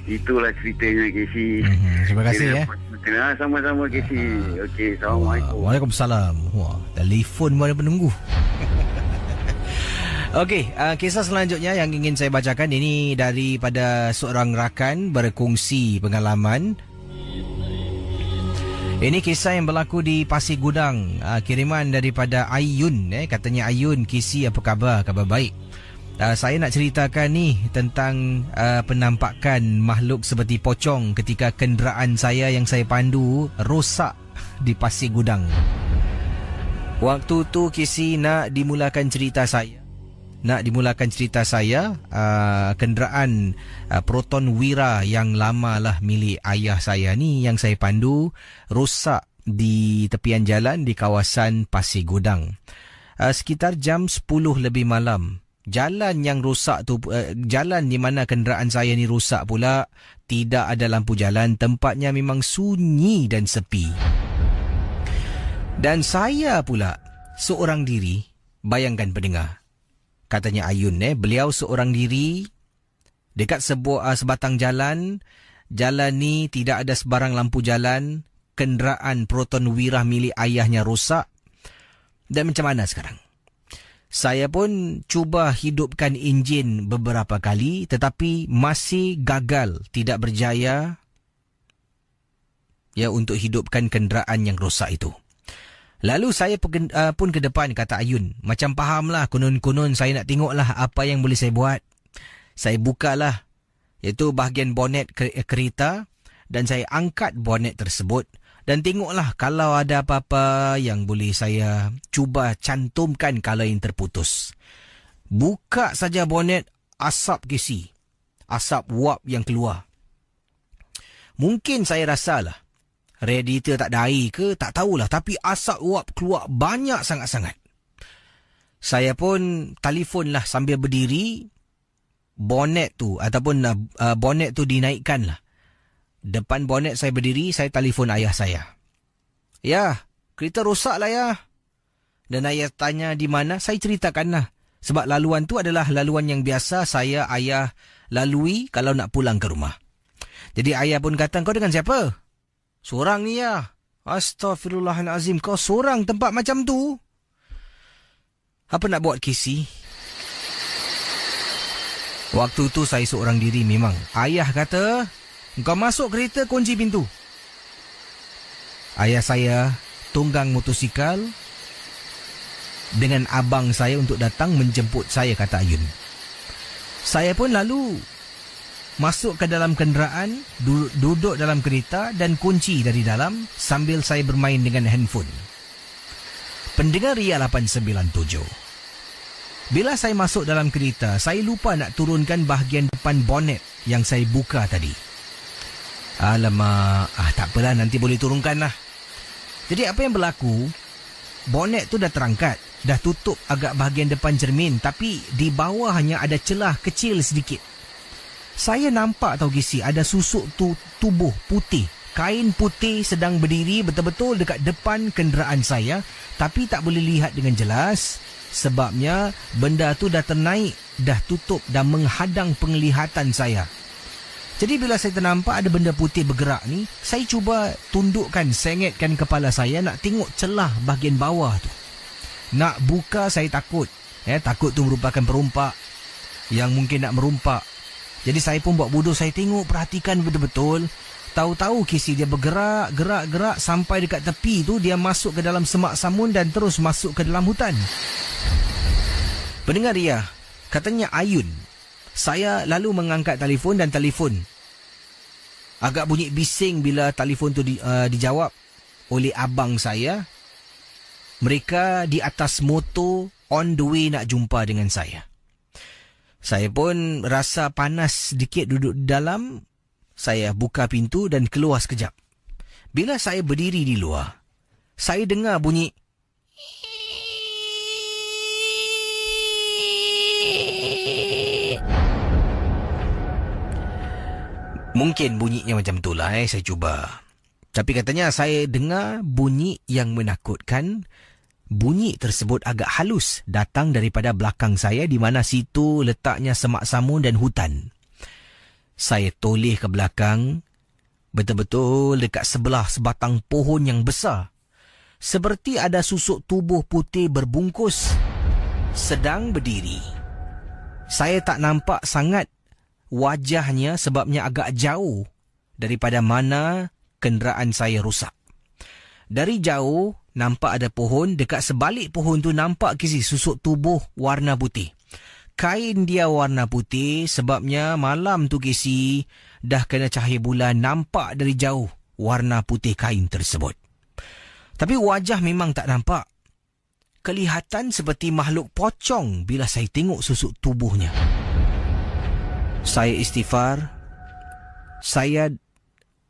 Itulah ceritanya Casey. Terima kasih Sama-sama Casey. Okey, Assalamualaikum. Waalaikumsalam. Wah, telefon pun ada penunggu. Okey, kisah selanjutnya yang ingin saya bacakan ini daripada seorang rakan berkongsi pengalaman. Ini kisah yang berlaku di Pasir Gudang. Kiriman daripada Ayun. Katanya Ayun, Casey apa khabar? Khabar baik. Saya nak ceritakan ni tentang penampakan makhluk seperti pocong ketika kenderaan saya yang saya pandu rosak di Pasir Gudang. Waktu tu Casey nak dimulakan cerita saya. Kenderaan Proton Wira yang lama lah milik ayah saya ni yang saya pandu rosak di tepian jalan di kawasan Pasir Gudang. Sekitar jam 10 lebih malam. Jalan yang rosak tu, jalan di mana kenderaan saya ni rosak pula, tidak ada lampu jalan, tempatnya memang sunyi dan sepi. Dan saya pula seorang diri, bayangkan pendengar. Katanya Ayun, beliau seorang diri dekat sebatang jalan. Jalan ni tidak ada sebarang lampu jalan, kenderaan Proton Wira milik ayahnya rosak. Dan macam mana sekarang? Saya pun cuba hidupkan enjin beberapa kali tetapi masih gagal, tidak berjaya untuk hidupkan kenderaan yang rosak itu. Lalu saya pun ke depan, kata Ayun. Macam fahamlah, konon-konon saya nak tengoklah apa yang boleh saya buat. Saya bukalah iaitu bahagian bonet kereta dan saya angkat bonet tersebut. Dan tengoklah kalau ada apa-apa yang boleh saya cuba cantumkan kalau yang terputus. Buka saja bonet, asap Casey. Asap wap yang keluar. Mungkin saya rasalah radiator tak ada air ke, tak tahulah. Tapi asap wap keluar banyak sangat-sangat. Saya pun telefonlah sambil berdiri. Bonet tu ataupun bonet tu dinaikkan lah. Depan bonet saya berdiri, saya telefon ayah saya. Ya, kereta rosak lah ya. Dan ayah tanya di mana, saya ceritakan lah. Sebab laluan tu adalah laluan yang biasa ayah lalui kalau nak pulang ke rumah. Jadi ayah pun kata, kau dengan siapa? Seorang ni ya. Astaghfirullahalazim, kau seorang tempat macam tu? Apa nak buat Casey? Waktu tu saya seorang diri memang. Ayah kata, kau masuk kereta, kunci pintu. Ayah saya tunggang motosikal dengan abang saya untuk datang menjemput saya, kata Ayun. Saya pun lalu masuk ke dalam kenderaan, duduk dalam kereta dan kunci dari dalam sambil saya bermain dengan handphone. Pendengar Ria 897. Bila saya masuk dalam kereta, saya lupa nak turunkan bahagian depan bonet yang saya buka tadi. Alamak, tak apalah, nanti boleh turunkan lah. Jadi apa yang berlaku, bonet tu dah terangkat, dah tutup agak bahagian depan cermin, tapi di bawah hanya ada celah kecil sedikit. Saya nampak tahu Gisi, ada susuk tubuh putih, kain putih sedang berdiri betul-betul dekat depan kenderaan saya, tapi tak boleh lihat dengan jelas. Sebabnya benda tu dah ternaik, dah tutup dan menghadang penglihatan saya. Jadi bila saya ternampak ada benda putih bergerak ni, saya cuba tundukkan, sengetkan kepala saya nak tengok celah bahagian bawah tu. Nak buka saya takut. Takut tu merupakan perompak yang mungkin nak merompak. Jadi saya pun buat bodoh, saya tengok, perhatikan betul-betul. Tahu-tahu Casey dia bergerak, gerak sampai dekat tepi tu, dia masuk ke dalam semak samun dan terus masuk ke dalam hutan. Pendengar Ria, katanya Ayun. Saya lalu mengangkat telefon dan telefon agak bunyi bising bila telefon tu dijawab oleh abang saya. Mereka di atas motor on the way nak jumpa dengan saya. Saya pun rasa panas sedikit duduk di dalam. Saya buka pintu dan keluar sekejap. Bila saya berdiri di luar, saya dengar bunyi. Mungkin bunyinya macam itulah, saya cuba. Tapi katanya saya dengar bunyi yang menakutkan. Bunyi tersebut agak halus, datang daripada belakang saya di mana situ letaknya semak samun dan hutan. Saya toleh ke belakang, betul-betul dekat sebelah sebatang pohon yang besar. Seperti ada susuk tubuh putih berbungkus sedang berdiri. Saya tak nampak sangat wajahnya sebabnya agak jauh daripada mana kenderaan saya rosak. Dari jauh nampak ada pohon, dekat sebalik pohon tu nampak kisi susuk tubuh warna putih. Kain dia warna putih sebabnya malam tu Casey dah kena cahaya bulan, nampak dari jauh warna putih kain tersebut. Tapi wajah memang tak nampak. Kelihatan seperti makhluk pocong bila saya tengok susuk tubuhnya. Saya istighfar. Saya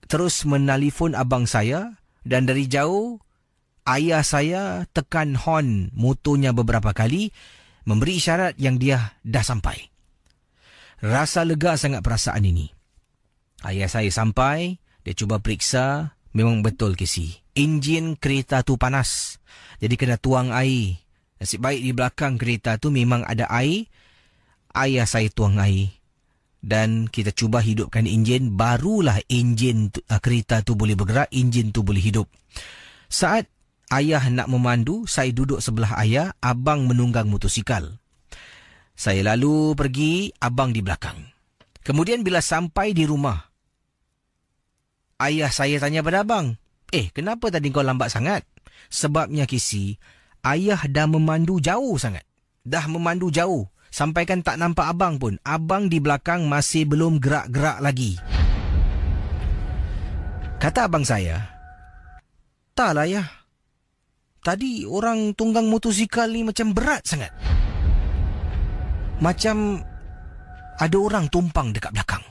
terus menelefon abang saya dan dari jauh ayah saya tekan horn motornya beberapa kali, memberi isyarat yang dia dah sampai. Rasa lega sangat perasaan ini. Ayah saya sampai, dia cuba periksa, memang betul Casey. Enjin kereta tu panas, jadi kena tuang air. Nasib baik di belakang kereta tu memang ada air. Ayah saya tuang air. Dan kita cuba hidupkan enjin, barulah enjin kereta tu boleh bergerak, enjin tu boleh hidup. Saat ayah nak memandu, saya duduk sebelah ayah, abang menunggang motosikal. Saya lalu pergi, abang di belakang. Kemudian bila sampai di rumah, ayah saya tanya pada abang, kenapa tadi kau lambat sangat? Sebabnya Casey, ayah dah memandu jauh sangat. Dah memandu jauh, sampaikan tak nampak abang pun. Abang di belakang masih belum gerak-gerak lagi. Kata abang saya, tak lah ayah. Tadi orang tunggang motosikal ni macam berat sangat. Macam ada orang tumpang dekat belakang.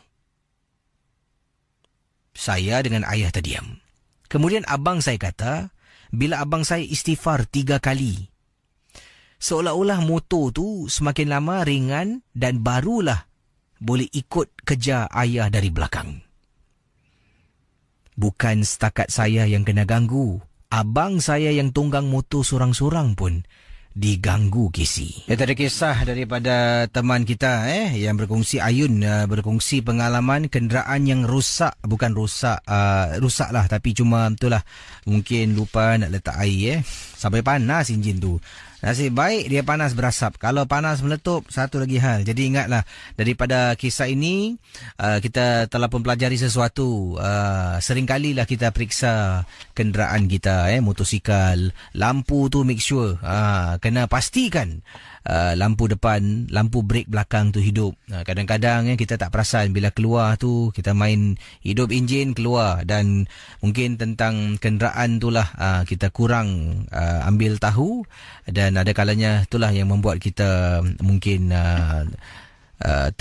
Saya dengan ayah terdiam. Kemudian abang saya kata, bila abang saya istighfar 3 kali. seolah-olah motor tu semakin lama ringan dan barulah boleh ikut kejar ayah dari belakang. Bukan setakat saya yang kena ganggu. Abang saya yang tunggang motor sorang-sorang pun diganggu, Casey. Itu ada kisah daripada teman kita yang berkongsi, Ayun, berkongsi pengalaman kenderaan yang rosak. Bukan rosak, rosak lah, tapi cuma itulah, mungkin lupa nak letak air sampai panas enjin tu. Nasib baik dia panas berasap. Kalau panas meletup, satu lagi hal. Jadi ingatlah, daripada kisah ini kita telah pun pelajari sesuatu. Seringkalilah kita periksa kenderaan kita, motosikal, lampu tu make sure kena pastikan lampu depan, lampu brek belakang tu hidup. Kadang-kadang kita tak perasan bila keluar tu, kita main hidup enjin keluar, dan mungkin tentang kenderaan itulah kita kurang ambil tahu, dan ada kalanya itulah yang membuat kita mungkin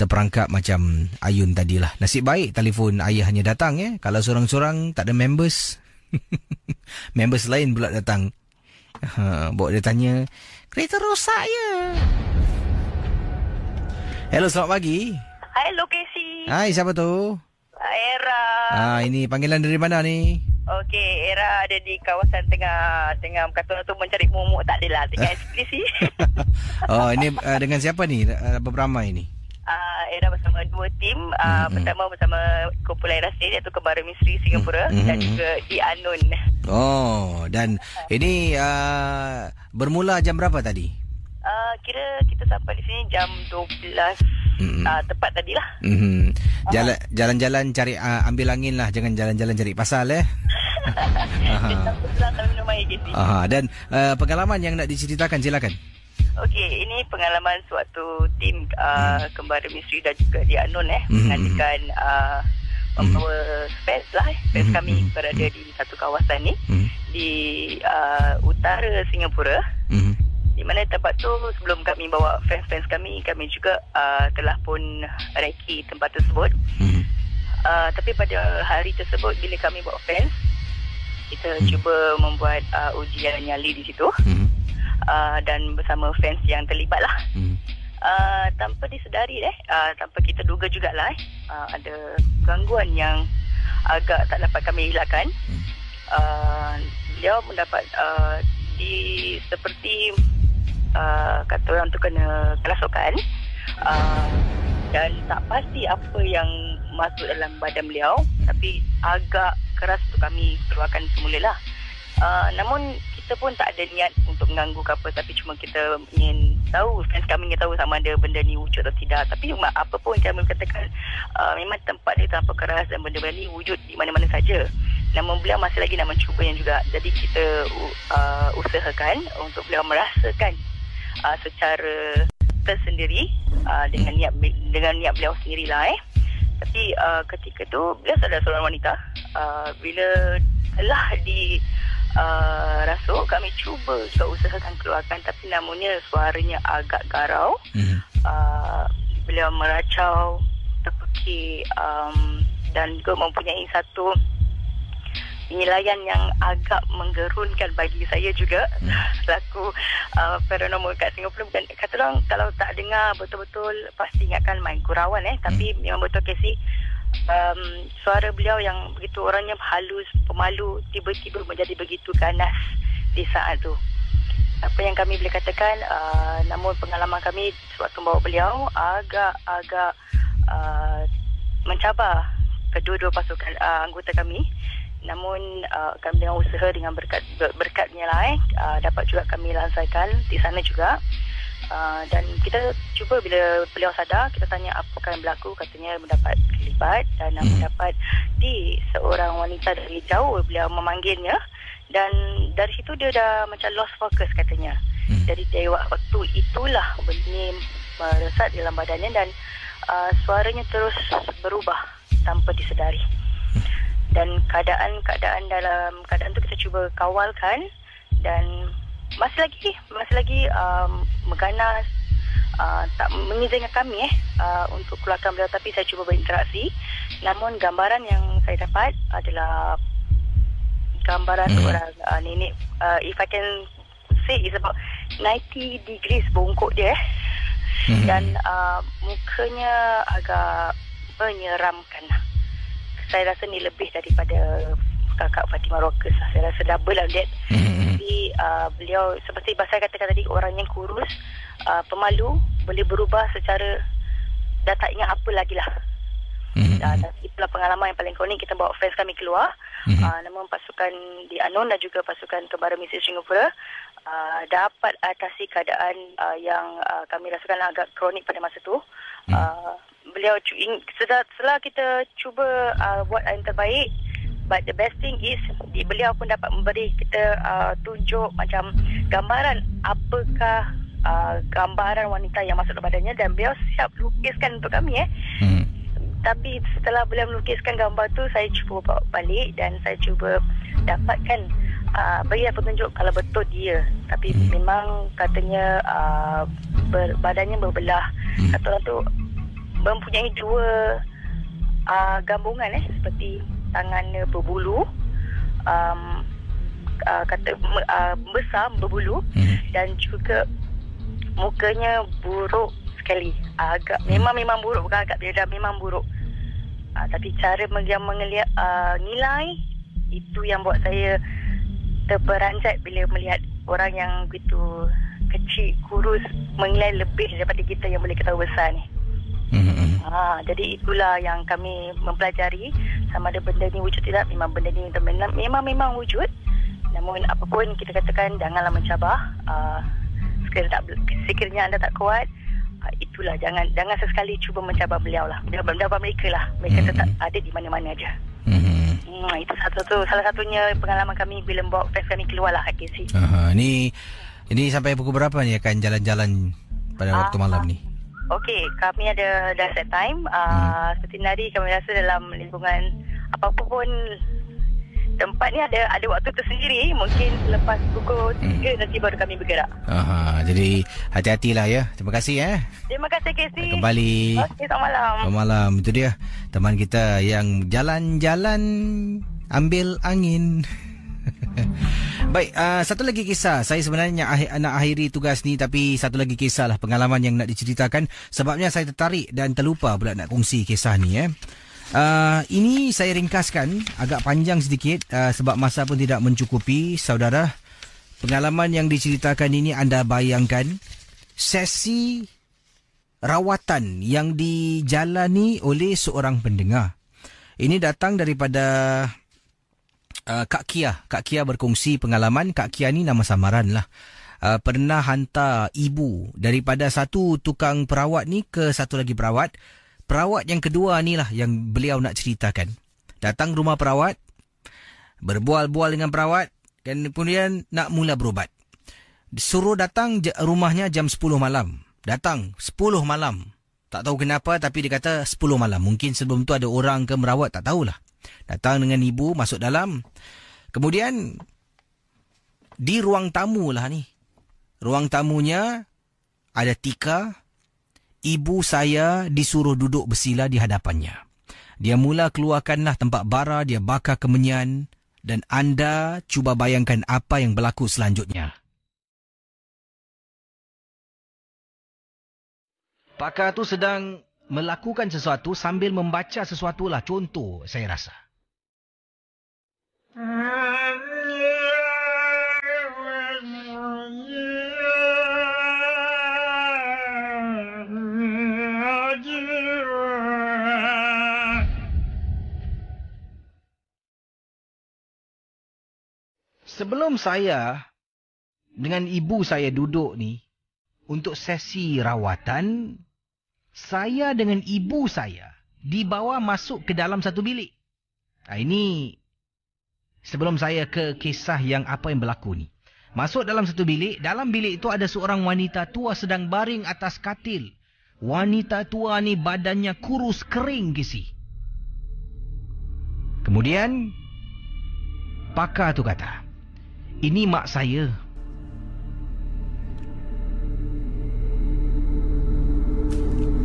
terperangkap macam Ayun tadilah. Nasib baik telefon ayahnya datang. Kalau sorang-sorang tak ada members members lain pula datang. Bawa dia tanya, kereta rosak ya? Hello, selamat pagi. Hello, Casey. Hai, siapa tu? Era. Ini panggilan dari mana ni? Okey, Era ada di kawasan tengah kata tu mencari momok, tak adalah, tengah ekspresi. Oh, ini dengan siapa ni? Beramai ni? Era bersama dua tim. Pertama bersama kumpulan Rasin, iaitu Kembara Misteri Singapura, dan juga di Anun. Oh, dan ini bermula jam berapa tadi? Kira kita sampai di sini jam 12 tepat tadilah. Jalan-jalan cari ambil angin lah, jangan jalan-jalan cari pasal Kita pulang sambil minum air, Casey. Dan pengalaman yang nak diceritakan, silakan. Okey, ini pengalaman suatu tim Kembara Misteri dan juga di Anun mengadakan membawa space space kami berada di satu kawasan ni di utara Singapura, di mana tempat tu sebelum kami bawa fans kami juga telah pun reki tempat tersebut. Tapi pada hari tersebut bila kami bawa fans, kita cuba membuat ujian nyali di situ. Dan bersama fans yang terlibat lah. Tanpa disedari tanpa kita duga jugalah ada gangguan yang agak tak dapat kami elakkan. Beliau mendapat seperti kata orang tu kena kerasukan, dan tak pasti apa yang masuk dalam badan beliau, tapi agak keras untuk kami keluarkan semula lah. Namun kita pun tak ada niat untuk mengganggu ke apa, tapi cuma kita ingin tahu, fans kami ingin tahu sama ada benda ni wujud atau tidak. Tapi apa pun kami katakan, memang tempat dia terlalu keras dan benda-benda ni wujud di mana-mana saja. Namun beliau masih lagi nak mencubanya juga. Jadi kita usahakan untuk beliau merasakan secara tersendiri dengan niat beliau sendirilah. Tapi ketika tu beliau adalah seorang wanita. Bila telah rasuk, kami cuba juga usahakan keluarkan, tapi namunnya suaranya agak garau. Beliau meracau, terpekik, dan juga mempunyai satu penilaian yang agak menggerunkan bagi saya juga selaku paranormal kat Singapura. Bukan, kata orang kalau tak dengar betul-betul pasti ingatkan main gurauan tapi memang betul, Casey. Suara beliau yang begitu orangnya halus, pemalu, tiba-tiba menjadi begitu ganas di saat tu. Apa yang kami boleh katakan, namun pengalaman kami sewaktu membawa beliau agak mencabar kedua-dua pasukan anggota kami. Namun kami dengan usaha, dengan berkatnya lah dapat juga kami lansaikan di sana juga. Dan kita cuba bila beliau sadar, kita tanya apakah yang berlaku. Katanya mendapat kelibat dan mendapat di seorang wanita dari jauh beliau memanggilnya, dan dari situ dia dah macam lost focus katanya. Jadi dari waktu itulah benda ni meresat dalam badannya, dan suaranya terus berubah tanpa disedari. Dan keadaan dalam keadaan tu kita cuba kawalkan, dan masih lagi mengganas, tak mengizinkan kami untuk keluarkan beliau, tapi saya cuba berinteraksi. Namun gambaran yang saya dapat adalah gambaran seorang nenek, if I can say, is about 90 degrees bongkok dia. Dan mukanya agak menyeramkan. Saya rasa ni lebih daripada kakak Fatimah Rockers. Saya rasa double lah that. Jadi beliau seperti saya katakan tadi, orang yang kurus, pemalu, boleh berubah secara dah tak ingat apa lagi lah. Dan itulah pengalaman yang paling konik. Kita bawa fans kami keluar, namun pasukan di Anon dan juga pasukan Kebara Misi Singapura dapat atasi keadaan yang kami rasakan agak kronik pada masa tu. Beliau setelah kita cuba buat yang terbaik, but the best thing is beliau pun dapat memberi kita tunjuk macam gambaran apakah gambaran wanita yang masuk dalam badannya, dan beliau siap lukiskan untuk kami. Tapi setelah beliau melukiskan gambar tu, saya cuba bawa balik dan saya cuba dapatkan beri petunjuk kalau betul dia. Tapi memang katanya badannya berbelah. Kata orang tu mempunyai dua gambungan seperti tangannya berbulu, besar berbulu, dan juga mukanya buruk sekali. Memang buruk, bukan agak, dia dah memang buruk. Tapi cara nilai itu yang buat saya terperanjat bila melihat orang yang begitu kecil, kurus, menilai lebih daripada kita yang boleh ketahui besar ni. Jadi itulah yang kami mempelajari, sama ada benda ni wujud tidak. Memang benda ni memang wujud. Namun apapun kita katakan, janganlah mencabar. Sekiranya anda tak kuat, itulah jangan sesekali cuba mencabar beliau lah. Mencabar mereka lah. Mereka tetap ada di mana-mana aja. Itu salah satunya pengalaman kami bila membawa fans kami keluar lah KC. Ini sampai pukul berapa ni akan jalan-jalan pada waktu malam ni? Okey, kami dah set time. Seperti hari kami rasa dalam lingkungan apapun tempat ni ada waktu tersendiri. Mungkin selepas pukul 3 nanti baru kami bergerak. Jadi hati-hatilah ya. Terima kasih Terima kasih Casey. Kembali. Okey, selamat malam. Selamat malam. Itu dia teman kita yang jalan-jalan ambil angin. Baik, satu lagi kisah. Saya sebenarnya nak akhiri tugas ni, tapi satu lagi kisah lah, pengalaman yang nak diceritakan. Sebabnya saya tertarik dan terlupa pula nak kongsi kisah ni. Ini saya ringkaskan agak panjang sedikit sebab masa pun tidak mencukupi. Saudara, pengalaman yang diceritakan ini anda bayangkan sesi rawatan yang dijalani oleh seorang pendengar. Ini datang daripada Kak Kia. Kak Kia berkongsi pengalaman. Kak Kia ni nama samaran lah. Pernah hantar ibu daripada satu tukang perawat ni ke satu lagi perawat. Perawat yang kedua ni lah yang beliau nak ceritakan. Datang rumah perawat, berbual-bual dengan perawat, dan kemudian nak mula berubat. Suruh datang rumahnya jam 10 malam. Datang 10 malam. Tak tahu kenapa, tapi dia kata 10 malam. Mungkin sebelum tu ada orang ke merawat, tak tahulah. Datang dengan ibu, masuk dalam. Kemudian di ruang tamu lah ni. Ruang tamunya ada tikar. Ibu saya disuruh duduk bersila di hadapannya. Dia mula keluarkanlah tempat bara, dia bakar kemenyan, dan anda cuba bayangkan apa yang berlaku selanjutnya. Pakar tu sedang melakukan sesuatu sambil membaca sesuatu lah. Contoh saya rasa. Sebelum saya dengan ibu saya duduk ni untuk sesi rawatan, saya dengan ibu saya dibawa masuk ke dalam satu bilik. Ini sebelum saya ke kisah yang apa yang berlaku ni. Masuk dalam satu bilik. Dalam bilik itu ada seorang wanita tua sedang baring atas katil. Wanita tua ni badannya kurus kering kisi. Kemudian pakar tu kata, ini mak saya.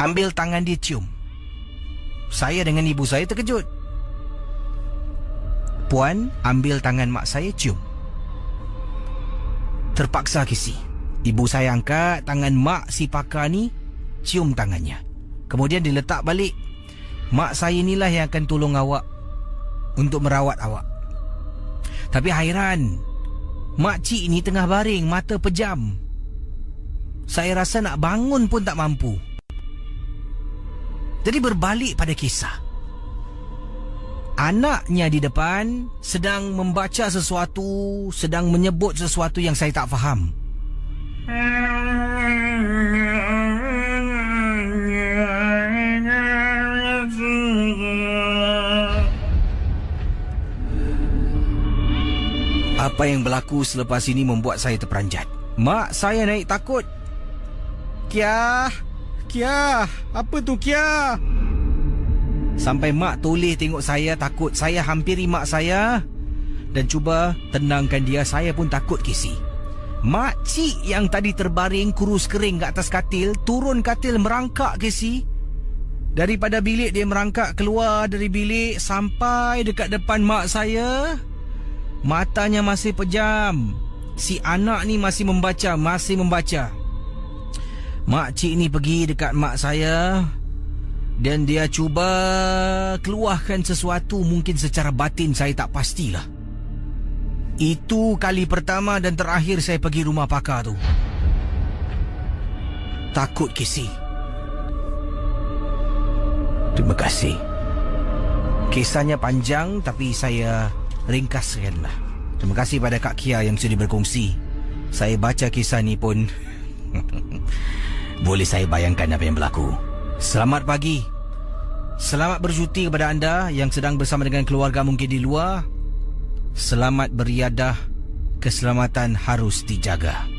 Ambil tangan dia cium. Saya dengan ibu saya terkejut. Puan, ambil tangan mak saya cium. Terpaksa kisi. Ibu saya angkat tangan mak si pakar ni, cium tangannya. Kemudian diletak balik. Mak saya inilah yang akan tolong awak untuk merawat awak. Tapi hairan, makcik ni tengah baring, mata pejam. Saya rasa nak bangun pun tak mampu. Jadi berbalik pada kisah. Anaknya di depan sedang membaca sesuatu, sedang menyebut sesuatu yang saya tak faham. Apa yang berlaku selepas ini membuat saya terperanjat. Mak saya naik takut. Kia, apa tu Kia? Sampai mak toleh tengok saya takut. Saya hampiri mak saya dan cuba tenangkan dia. Saya pun takut, Casey. Makcik yang tadi terbaring kurus kering kat atas katil, turun katil merangkak, Casey. Daripada bilik dia merangkak keluar dari bilik sampai dekat depan mak saya. Matanya masih pejam. Si anak ni masih membaca. Makcik ni pergi dekat mak saya dan dia cuba keluarkan sesuatu, mungkin secara batin saya tak pastilah. Itu kali pertama dan terakhir saya pergi rumah pakar tu. Takut, Casey. Terima kasih. Kisahnya panjang tapi saya ringkaskanlah. Terima kasih pada Kak Kia yang sudah berkongsi. Saya baca kisah ni pun boleh saya bayangkan apa yang berlaku. Selamat pagi. Selamat bercuti kepada anda yang sedang bersama dengan keluarga mungkin di luar. Selamat beriadah. Keselamatan harus dijaga.